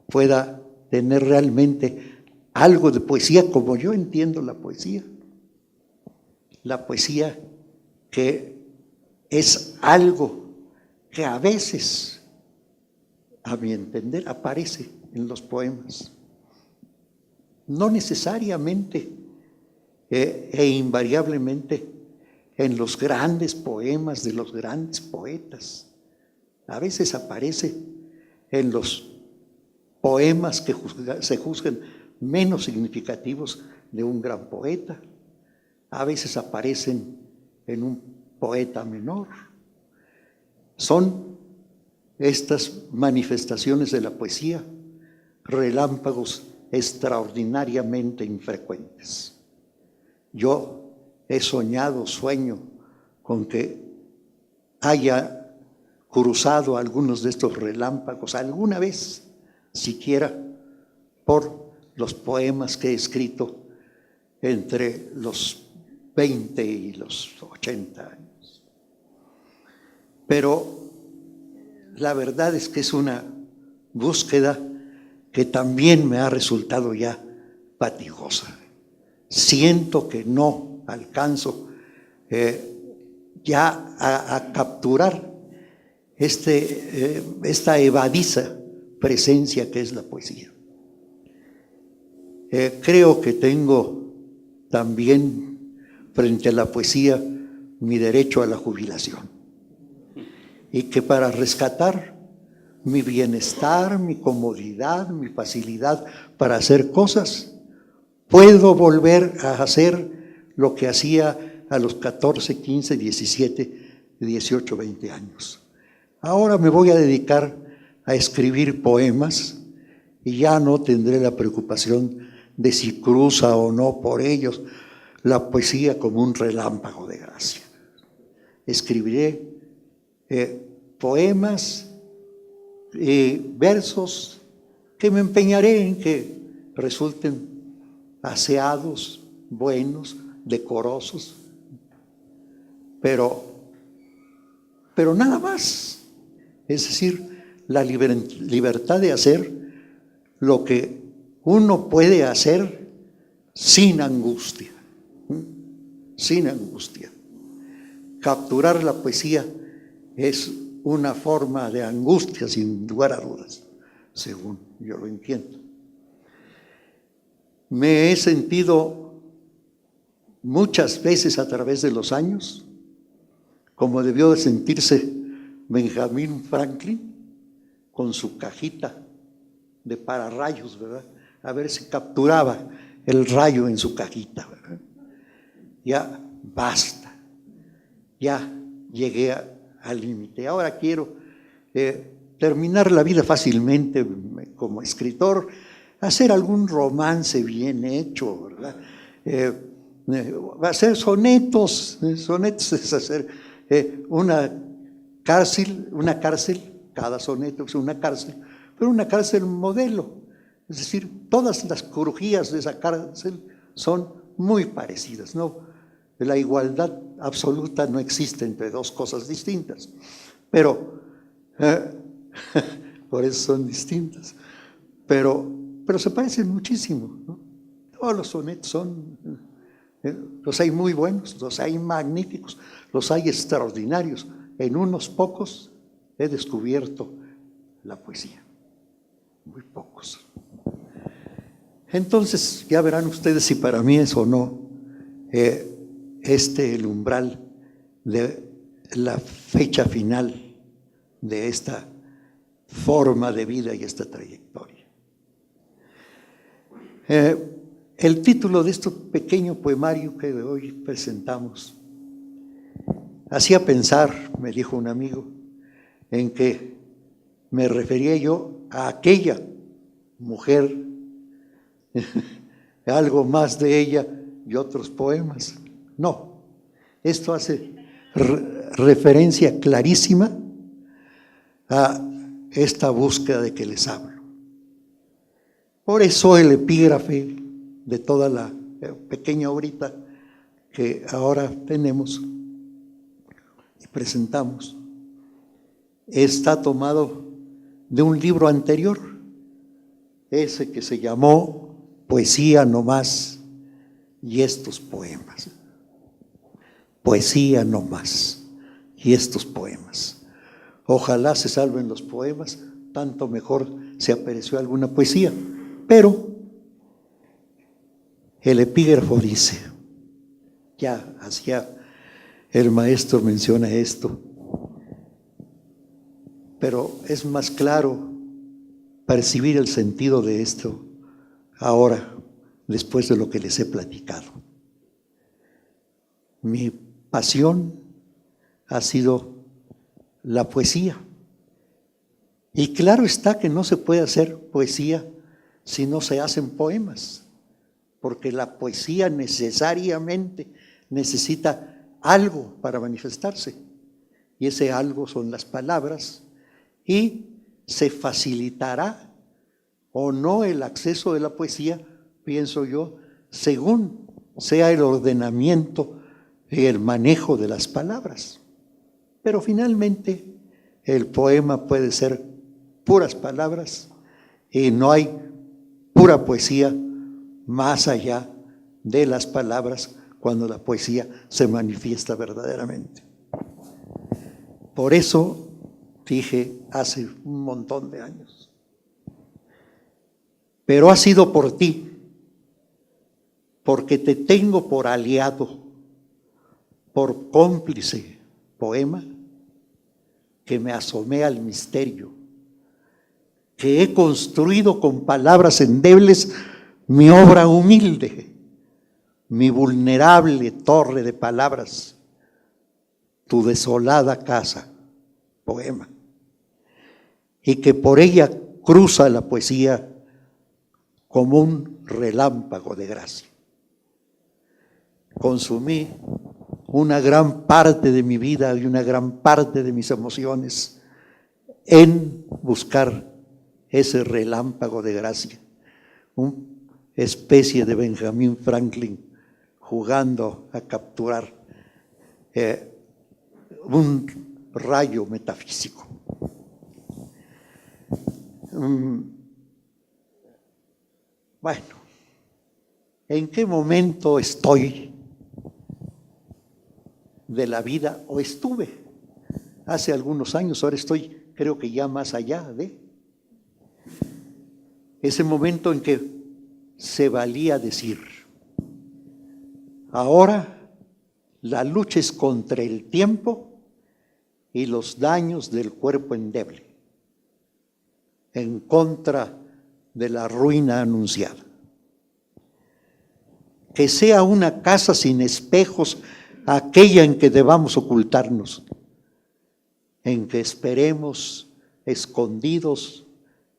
pueda tener realmente algo de poesía como yo entiendo la poesía. La poesía que es algo que a veces, a mi entender, aparece en los poemas. No necesariamente e invariablemente en los grandes poemas de los grandes poetas. A veces aparece en los poemas que se juzgan menos significativos de un gran poeta. A veces aparecen en un poeta menor. Son estas manifestaciones de la poesía relámpagos extraordinariamente infrecuentes. Yo sueño con que haya cruzado algunos de estos relámpagos alguna vez, siquiera por los poemas que he escrito entre los 20 y los 80 años. Pero la verdad es que es una búsqueda que también me ha resultado ya fatigosa. Siento que no alcanzo ya a capturar esta evadiza presencia que es la poesía. Creo que tengo también frente a la poesía mi derecho a la jubilación, y que para rescatar mi bienestar, mi comodidad, mi facilidad para hacer cosas, puedo volver a hacer lo que hacía a los 14, 15, 17, 18, 20 años. Ahora me voy a dedicar a escribir poemas y ya no tendré la preocupación de si cruza o no por ellos la poesía como un relámpago de gracia. Escribiré poemas y versos que me empeñaré en que resulten aseados, buenos, decorosos, pero nada más. Es decir, la libertad de hacer lo que uno puede hacer sin angustia, sin angustia. Capturar la poesía es una forma de angustia, sin lugar a dudas, según yo lo entiendo. Me he sentido muchas veces a través de los años, como debió de sentirse Benjamin Franklin con su cajita de pararrayos, ¿verdad? A ver si capturaba el rayo en su cajita, ¿verdad? Ya basta, ya llegué al límite. Ahora quiero terminar la vida fácilmente como escritor, hacer algún romance bien hecho, ¿verdad? Hacer sonetos, sonetos es hacer una cárcel, cada soneto es una cárcel, pero una cárcel modelo. Es decir, todas las crujías de esa cárcel son muy parecidas, ¿no? La igualdad absoluta no existe entre dos cosas distintas, pero por eso son distintas, pero se parecen muchísimo, ¿no? Todos los sonetos son, los hay muy buenos, los hay magníficos, los hay extraordinarios. En unos pocos he descubierto la poesía, muy pocos. Entonces ya verán ustedes si para mí es o no el umbral de la fecha final de esta forma de vida y esta trayectoria. El título de este pequeño poemario que hoy presentamos hacía pensar, me dijo un amigo, en que me refería yo a aquella mujer, algo más de ella y otros poemas. No, esto hace referencia clarísima a esta búsqueda de que les hablo. Por eso el epígrafe de toda la pequeña obrita que ahora tenemos y presentamos está tomado de un libro anterior, ese que se llamó Poesía no más y estos poemas. Poesía no más y estos poemas. Ojalá se salven los poemas, tanto mejor se apareció alguna poesía. Pero el epígrafo dice, ya hacía el maestro menciona esto, pero es más claro percibir el sentido de esto ahora, después de lo que les he platicado. Mi pasión ha sido la poesía. Y claro está que no se puede hacer poesía si no se hacen poemas, porque la poesía necesariamente necesita algo para manifestarse, y ese algo son las palabras, y se facilitará o no el acceso de la poesía, pienso yo, según sea el ordenamiento y el manejo de las palabras. Pero finalmente el poema puede ser puras palabras y no hay pura poesía más allá de las palabras cuando la poesía se manifiesta verdaderamente. Por eso dije hace un montón de años, pero ha sido por ti, porque te tengo por aliado, por cómplice poema, que me asomé al misterio, que he construido con palabras endebles mi obra humilde, mi vulnerable torre de palabras, tu desolada casa, poema, y que por ella cruza la poesía como un relámpago de gracia. Consumí una gran parte de mi vida y una gran parte de mis emociones en buscar ese relámpago de gracia, una especie de Benjamin Franklin jugando a capturar un rayo metafísico. Bueno, ¿En qué momento estoy de la vida o estuve hace algunos años? Ahora estoy, creo que ya más allá de ese momento en que se valía decir: ahora la lucha es contra el tiempo y los daños del cuerpo endeble, en contra de la ruina anunciada. Que sea una casa sin espejos aquella en que debamos ocultarnos, en que esperemos escondidos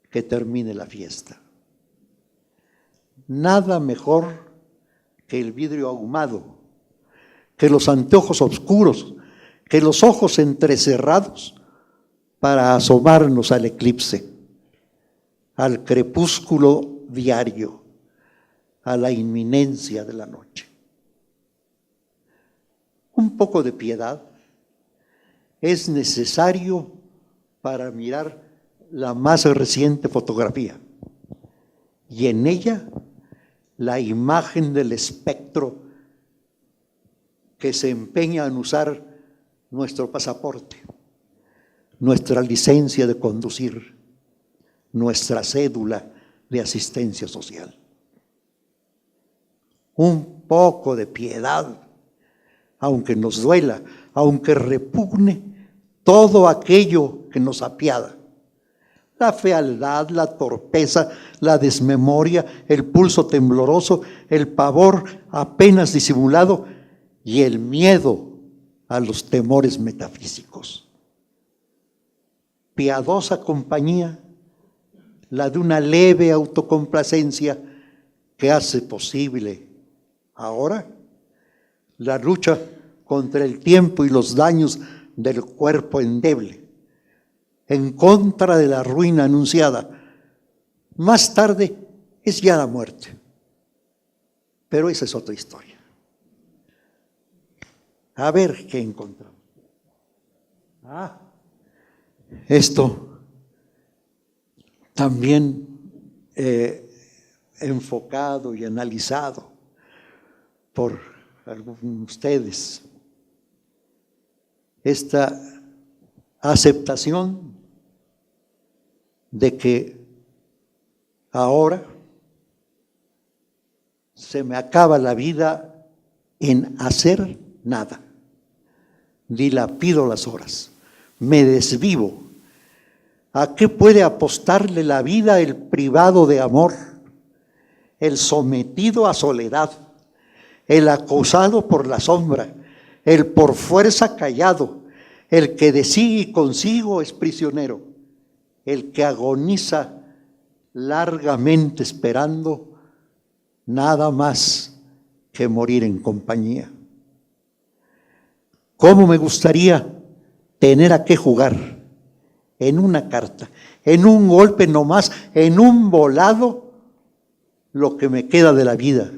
que termine la fiesta. Nada mejor que el vidrio ahumado, que los anteojos oscuros, que los ojos entrecerrados para asomarnos al eclipse, al crepúsculo diario, a la inminencia de la noche. Un poco de piedad es necesario para mirar la más reciente fotografía y en ella la imagen del espectro que se empeña en usar nuestro pasaporte, nuestra licencia de conducir, nuestra cédula de asistencia social. Un poco de piedad, aunque nos duela, aunque repugne todo aquello que nos apiada. La fealdad, la torpeza, la desmemoria, el pulso tembloroso, el pavor apenas disimulado y el miedo a los temores metafísicos. Piadosa compañía, la de una leve autocomplacencia que hace posible ahora la lucha contra el tiempo y los daños del cuerpo endeble, en contra de la ruina anunciada. Más tarde es ya la muerte, pero esa es otra historia. A ver qué encontramos. Esto también enfocado y analizado por algunos de ustedes. Esta aceptación de que ahora se me acaba la vida en hacer nada. Dilapido las horas, me desvivo. ¿A qué puede apostarle la vida el privado de amor, el sometido a soledad, el acosado por la sombra, el por fuerza callado, el que de sí y consigo es prisionero, el que agoniza largamente esperando nada más que morir en compañía? ¿Cómo me gustaría tener a qué jugar en una carta, en un golpe nomás, en un volado, lo que me queda de la vida,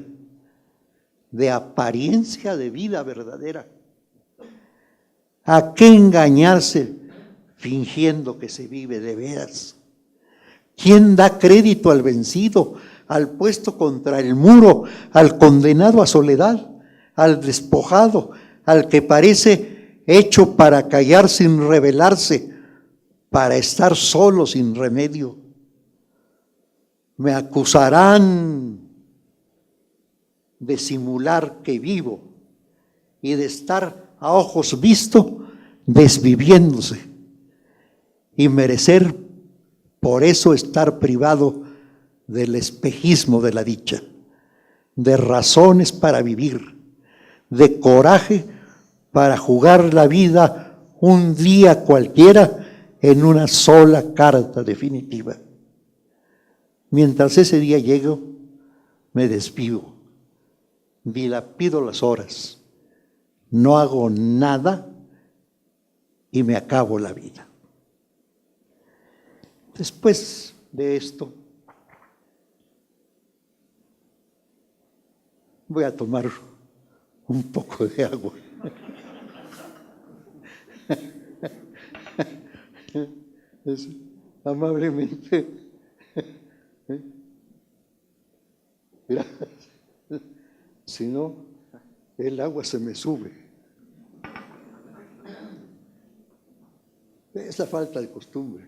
de apariencia de vida verdadera? ¿A qué engañarse fingiendo que se vive de veras? ¿Quién da crédito al vencido, al puesto contra el muro, al condenado a soledad, al despojado, al que parece hecho para callar sin rebelarse, para estar solo sin remedio? Me acusarán de simular que vivo y de estar a ojos vistos desviviéndose y merecer por eso estar privado del espejismo de la dicha, de razones para vivir, de coraje para jugar la vida un día cualquiera en una sola carta definitiva. Mientras ese día llego, me desvivo, dilapido las horas, no hago nada y me acabo la vida. Después de esto, voy a tomar un poco de agua. Amablemente. Gracias. si no, el agua se me sube. Es la falta de costumbre.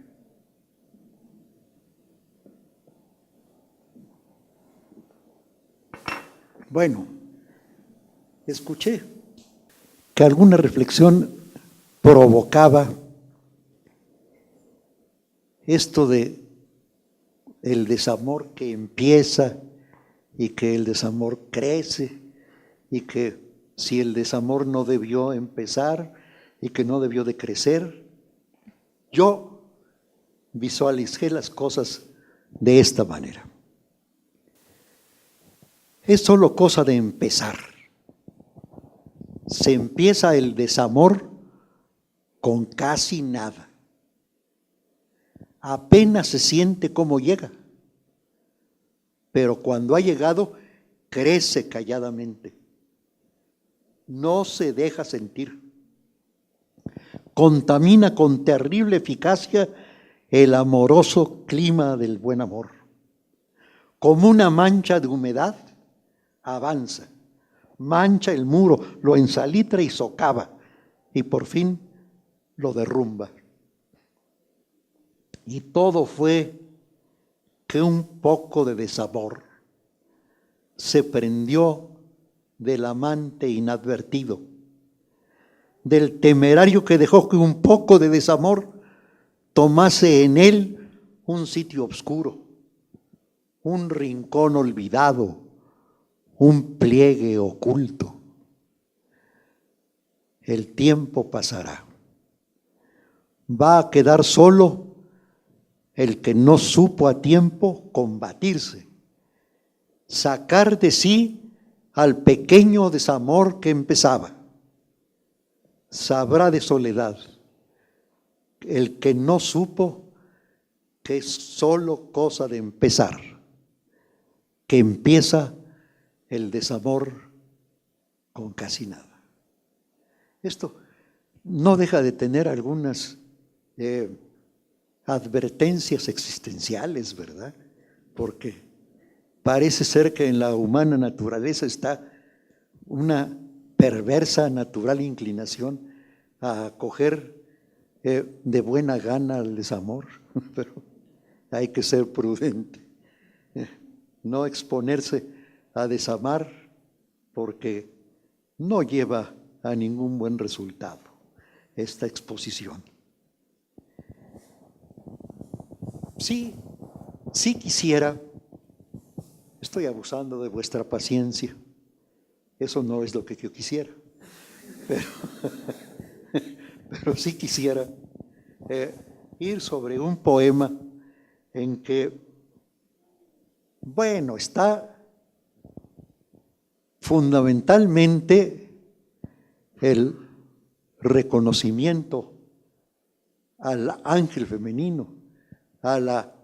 Bueno, escuché que alguna reflexión provocaba esto de el desamor que empieza y que el desamor crece y que si el desamor no debió empezar y que no debió de crecer. Yo visualicé las cosas de esta manera. Es solo cosa de empezar. Se empieza el desamor con casi nada. Apenas se siente cómo llega. Pero cuando ha llegado, crece calladamente. No se deja sentir. Contamina con terrible eficacia el amoroso clima del buen amor. Como una mancha de humedad, avanza, mancha el muro, lo ensalitra y socava, y por fin lo derrumba. Y todo fue que un poco de desamor se prendió del amante inadvertido, del temerario que dejó que un poco de desamor tomase en él un sitio oscuro, un rincón olvidado, un pliegue oculto. El tiempo pasará. Va a quedar solo el que no supo a tiempo combatirse, sacar de sí al pequeño desamor que empezaba. Sabrá de soledad el que no supo que es solo cosa de empezar, que empieza el desamor con casi nada. Esto no deja de tener algunas advertencias existenciales, ¿verdad? Porque parece ser que en la humana naturaleza está una perversa natural inclinación a acoger de buena gana el desamor, pero hay que ser prudente, no exponerse a desamar porque no lleva a ningún buen resultado esta exposición. Sí quisiera, estoy abusando de vuestra paciencia, eso no es lo que yo quisiera, pero sí quisiera ir sobre un poema en que, bueno, está fundamentalmente el reconocimiento al ángel femenino, a la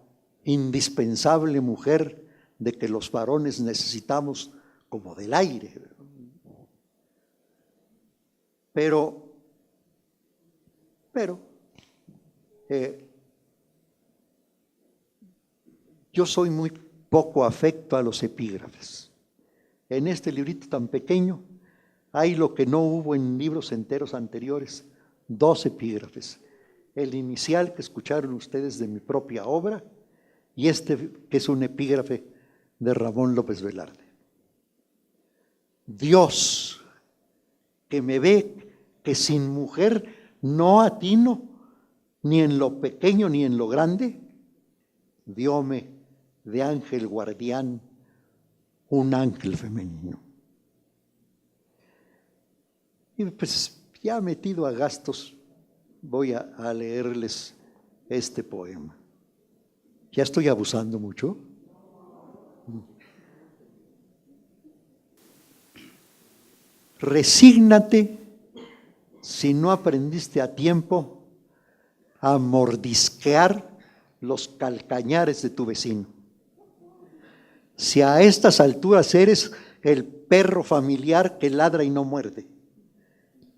indispensable mujer de que los varones necesitamos como del aire. Pero yo soy muy poco afecto a los epígrafes. En este librito tan pequeño hay lo que no hubo en libros enteros anteriores, 2 epígrafes. El inicial que escucharon ustedes de mi propia obra y este que es un epígrafe de Ramón López Velarde. Dios, que me ve que sin mujer no atino ni en lo pequeño ni en lo grande, dióme de ángel guardián un ángel femenino. Y pues ya metido a gastos, voy a leerles este poema. ¿Ya estoy abusando mucho? Resígnate si no aprendiste a tiempo a mordisquear los calcañares de tu vecino. Si a estas alturas eres el perro familiar que ladra y no muerde,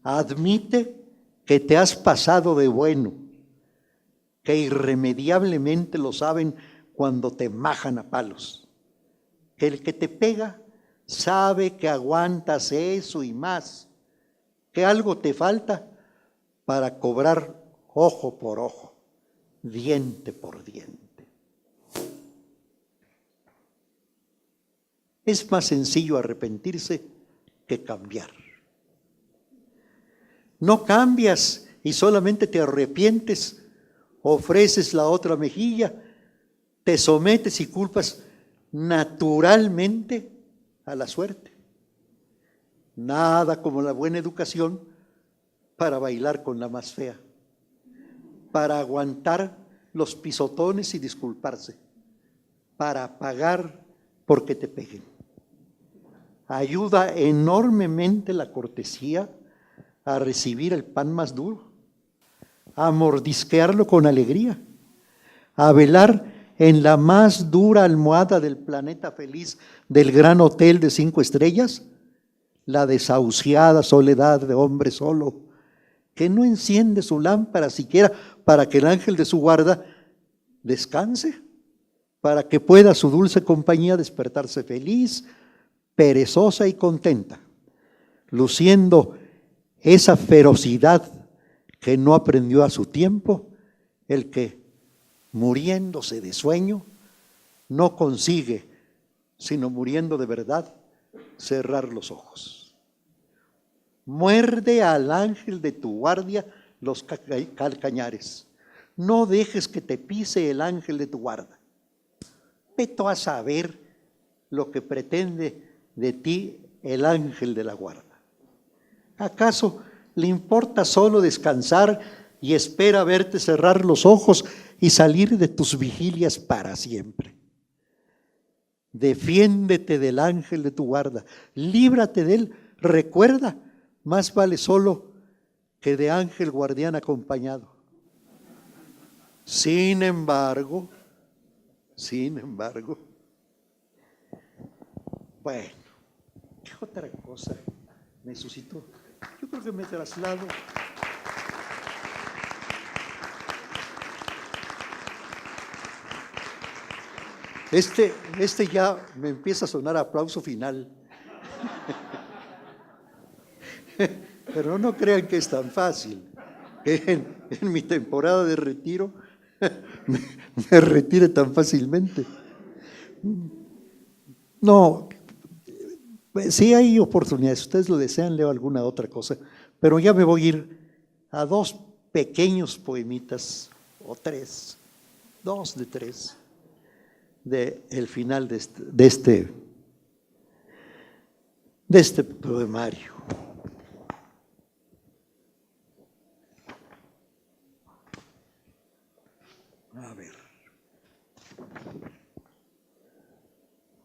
admite que te has pasado de bueno, que irremediablemente lo saben cuando te majan a palos, que el que te pega sabe que aguantas eso y más, que algo te falta para cobrar ojo por ojo, diente por diente. Es más sencillo arrepentirse que cambiar. No cambias y solamente te arrepientes, ofreces la otra mejilla, te sometes y culpas naturalmente a la suerte. Nada como la buena educación para bailar con la más fea, para aguantar los pisotones y disculparse, para pagar porque te peguen. Ayuda enormemente la cortesía a recibir el pan más duro, a mordisquearlo con alegría, a velar en la más dura almohada del planeta feliz del gran hotel de 5 estrellas, la desahuciada soledad de hombre solo, que no enciende su lámpara siquiera para que el ángel de su guarda descanse, para que pueda su dulce compañía despertarse feliz, perezosa y contenta, luciendo esa ferocidad que no aprendió a su tiempo, el que, muriéndose de sueño, no consigue, sino muriendo de verdad, cerrar los ojos. Muerde al ángel de tu guardia los calcañares. No dejes que te pise el ángel de tu guarda. Vete a saber lo que pretende de ti el ángel de la guarda. ¿Acaso le importa solo descansar y espera verte cerrar los ojos y salir de tus vigilias para siempre? Defiéndete del ángel de tu guarda, líbrate de él. Recuerda, más vale solo que de ángel guardián acompañado. Sin embargo, bueno, ¿qué otra cosa me suscitó? Yo creo que me traslado. Este ya me empieza a sonar aplauso final. Pero no crean que es tan fácil. En mi temporada de retiro me retire tan fácilmente. No, sí hay oportunidades. Si ustedes lo desean, leo alguna otra cosa. Pero ya me voy a ir a 2 pequeños poemitas, o 3, 2 de 3, del final de este poemario. A ver.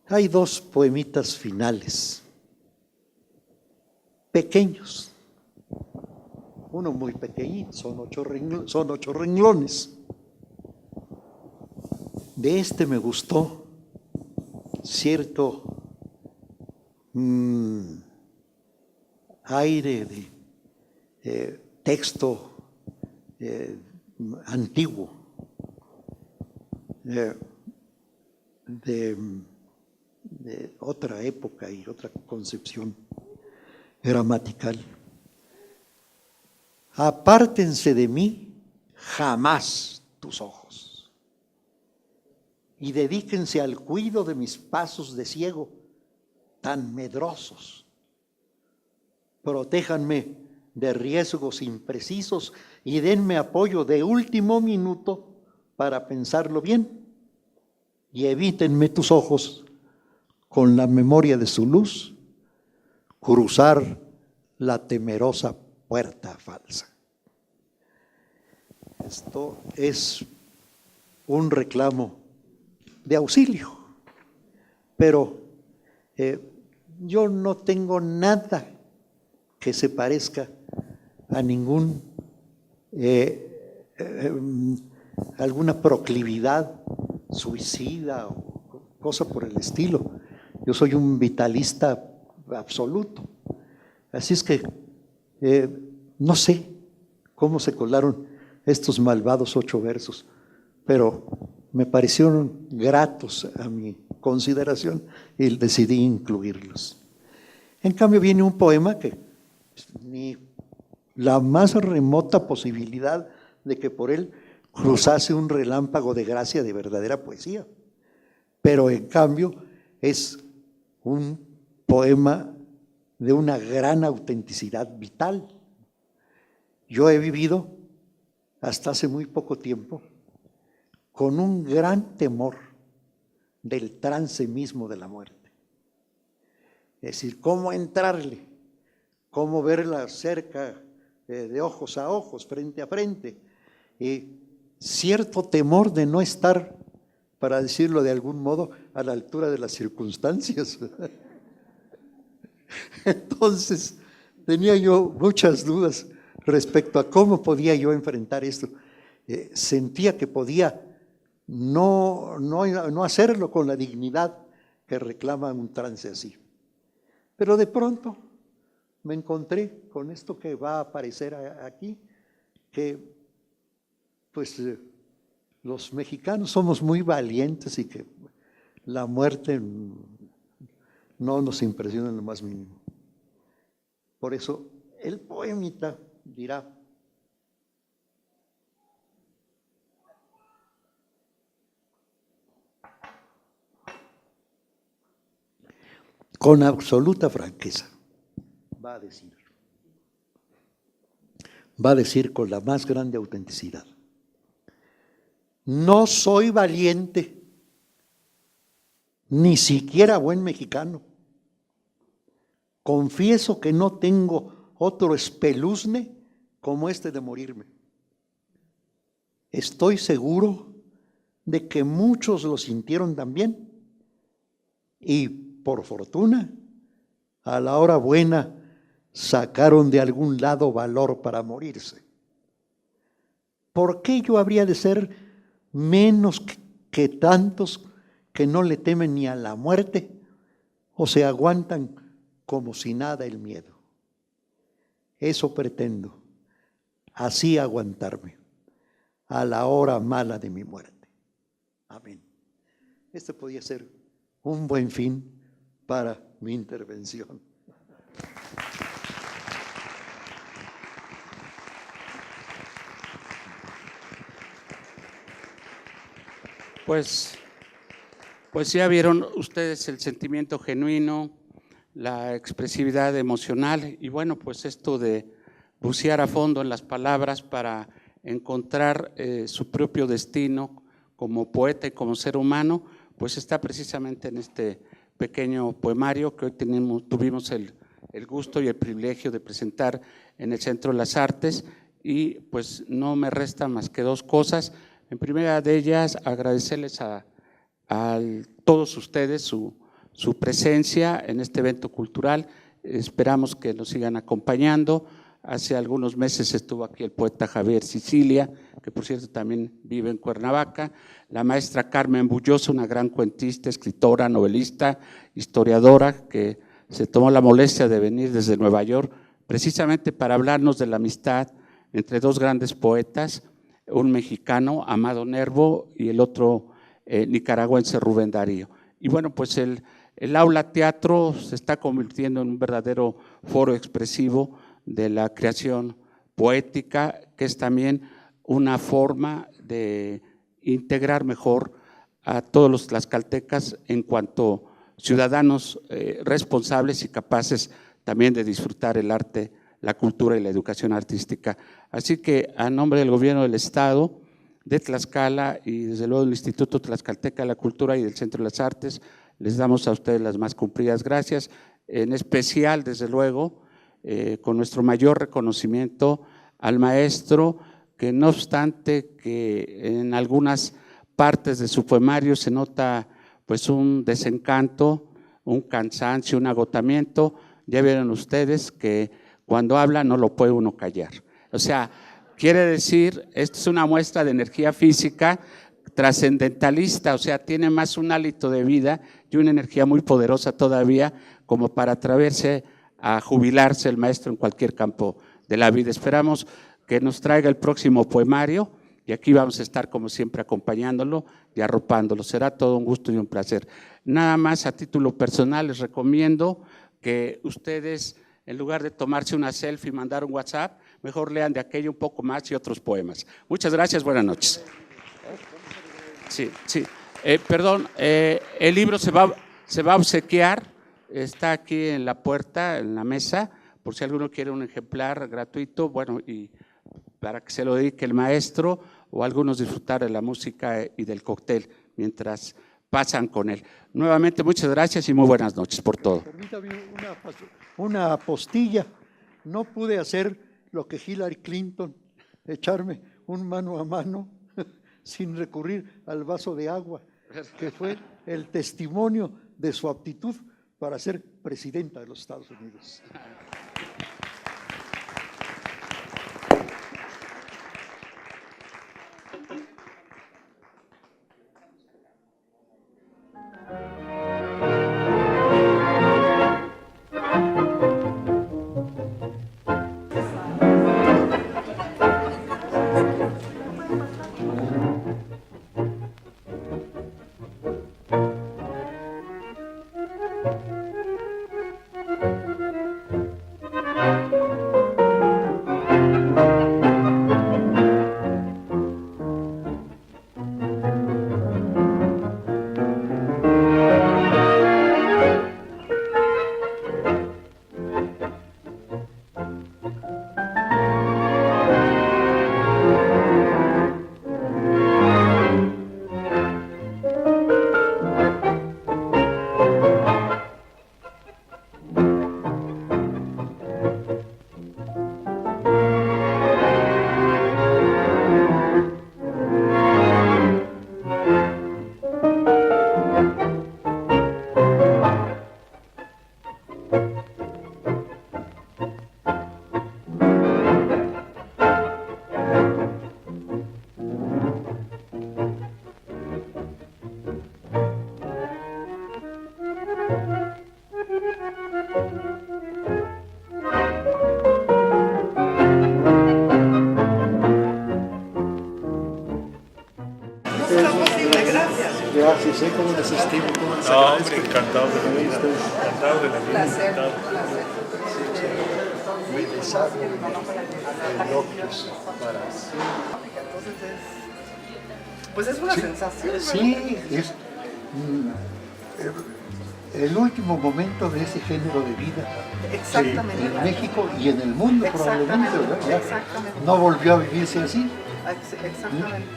Hay 2 poemitas finales, pequeños. Uno muy pequeñito, son 8 renglones. De este me gustó cierto aire de texto antiguo, de otra época y otra concepción gramatical. Apártense de mí jamás tus ojos y dedíquense al cuidado de mis pasos de ciego tan medrosos. Protéjanme de riesgos imprecisos y denme apoyo de último minuto para pensarlo bien, y evítenme tus ojos, con la memoria de su luz, cruzar la temerosa puerta falsa. Esto es un reclamo de auxilio, pero yo no tengo nada que se parezca a alguna proclividad suicida o cosa por el estilo. Yo soy un vitalista absoluto. Así es que no sé cómo se colaron estos malvados 8 versos, pero me parecieron gratos a mi consideración y decidí incluirlos. En cambio viene un poema que ni la más remota posibilidad de que por él cruzase un relámpago de gracia de verdadera poesía, pero en cambio es un poema de una gran autenticidad vital. Yo he vivido hasta hace muy poco tiempo con un gran temor del trance mismo de la muerte. Es decir, cómo entrarle, cómo verla cerca, de ojos a ojos, frente a frente, y cierto temor de no estar, para decirlo de algún modo, a la altura de las circunstancias. Entonces, tenía yo muchas dudas respecto a cómo podía yo enfrentar esto. Sentía que podía no hacerlo con la dignidad que reclama un trance así. Pero de pronto me encontré con esto que va a aparecer aquí, que pues los mexicanos somos muy valientes y que la muerte no nos impresiona en lo más mínimo. Por eso el poemita dirá: con absoluta franqueza, va a decir con la más grande autenticidad: no soy valiente, ni siquiera buen mexicano. Confieso que no tengo otro espeluzne como este de morirme. Estoy seguro de que muchos lo sintieron también y, por fortuna, a la hora buena sacaron de algún lado valor para morirse. ¿Por qué yo habría de ser menos que tantos que no le temen ni a la muerte o se aguantan como si nada el miedo? Eso pretendo, así aguantarme a la hora mala de mi muerte. Amén. Este podía ser un buen fin para mi intervención. Pues ya vieron ustedes el sentimiento genuino, la expresividad emocional y bueno, pues esto de bucear a fondo en las palabras para encontrar su propio destino como poeta y como ser humano, pues está precisamente en este pequeño poemario que hoy tuvimos el gusto y el privilegio de presentar en el Centro de las Artes y pues no me resta más que dos cosas. En primera de ellas, agradecerles a todos ustedes su presencia en este evento cultural. Esperamos que nos sigan acompañando. Hace algunos meses estuvo aquí el poeta Javier Sicilia, que por cierto también vive en Cuernavaca, la maestra Carmen Bulloso, una gran cuentista, escritora, novelista, historiadora, que se tomó la molestia de venir desde Nueva York precisamente para hablarnos de la amistad entre dos grandes poetas, un mexicano, Amado Nervo, y el otro nicaragüense, Rubén Darío. Y bueno, pues el aula teatro se está convirtiendo en un verdadero foro expresivo de la creación poética, que es también una forma de integrar mejor a todos los tlaxcaltecas en cuanto ciudadanos responsables y capaces también de disfrutar el arte, la cultura y la educación artística. Así que a nombre del Gobierno del Estado de Tlaxcala y desde luego del Instituto Tlaxcalteca de la Cultura y del Centro de las Artes, les damos a ustedes las más cumplidas gracias, en especial desde luego con nuestro mayor reconocimiento al maestro, que no obstante que en algunas partes de su poemario se nota pues un desencanto, un cansancio, un agotamiento. Ya vieron ustedes que cuando habla no lo puede uno callar. O sea, quiere decir, esto es una muestra de energía física trascendentalista, o sea, tiene más un hálito de vida y una energía muy poderosa todavía como para atreverse a jubilarse el maestro en cualquier campo de la vida. Esperamos que nos traiga el próximo poemario y aquí vamos a estar como siempre acompañándolo y arropándolo. Será todo un gusto y un placer. Nada más a título personal les recomiendo que ustedes, en lugar de tomarse una selfie y mandar un WhatsApp, mejor lean de aquello un poco más y otros poemas. Muchas gracias, buenas noches. Sí. Perdón, el libro se va a obsequiar, está aquí en la puerta, en la mesa, por si alguno quiere un ejemplar gratuito, bueno, y para que se lo dedique el maestro o algunos disfrutar de la música y del cóctel mientras pasan con él. Nuevamente, muchas gracias y muy buenas noches por todo. Permítame una apostilla. No pude hacer lo que Hillary Clinton, echarme un mano a mano sin recurrir al vaso de agua, que fue el testimonio de su aptitud para ser presidenta de los Estados Unidos. Gracias, ¿cómo les estimo? ¿Cómo les No, agradezco? hombre, encantado de la vida. Encantado de la vida. Placer, encantado. placer. Me deshago de elogios para Entonces pues es una sensación, ¿verdad? sí, es el último momento de ese género de vida Exactamente. en México y en el mundo probablemente, ¿verdad? Ya Exactamente. no volvió a vivirse así. Exactamente.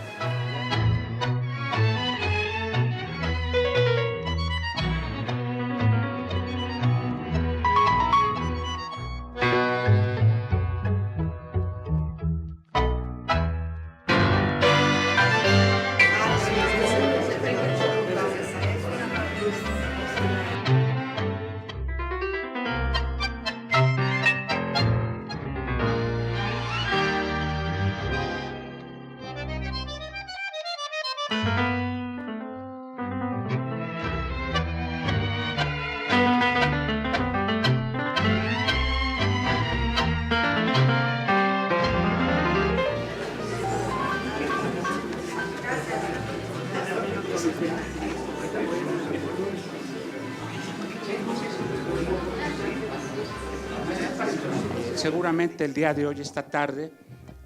Seguramente el día de hoy, esta tarde,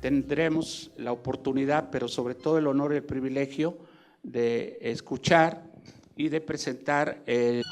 tendremos la oportunidad, pero sobre todo el honor y el privilegio de escuchar y de presentar el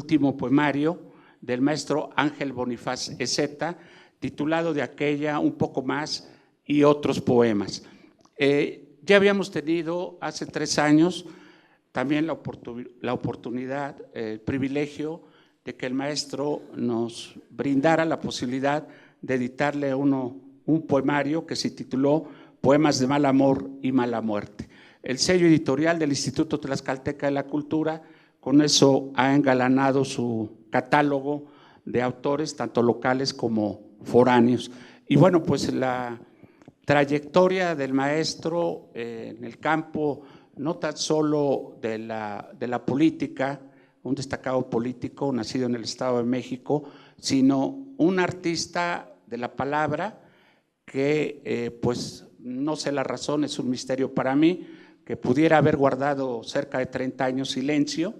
último poemario del maestro Ángel Bonifaz Ezeta, titulado De aquella, un poco más y otros poemas. Ya habíamos tenido hace 3 años también la oportunidad, el privilegio de que el maestro nos brindara la posibilidad de editarle un poemario que se tituló Poemas de mal amor y mala muerte. El sello editorial del Instituto Tlaxcalteca de la Cultura con eso ha engalanado su catálogo de autores, tanto locales como foráneos. Y bueno, pues la trayectoria del maestro en el campo, no tan solo de la política, un destacado político nacido en el Estado de México, sino un artista de la palabra que pues no sé la razón, es un misterio para mí, que pudiera haber guardado cerca de 30 años silencio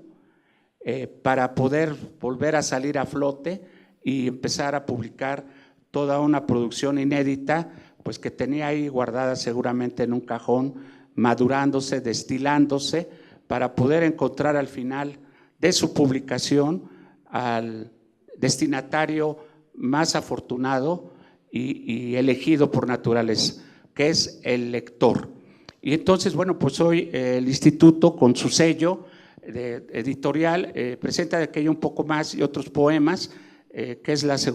para poder volver a salir a flote y empezar a publicar toda una producción inédita, pues que tenía ahí guardada seguramente en un cajón, madurándose, destilándose, para poder encontrar al final de su publicación al destinatario más afortunado y elegido por naturaleza, que es el lector. Y entonces, bueno, pues hoy el instituto con su sello editorial presenta de aquello un poco más y otros poemas, que es la segunda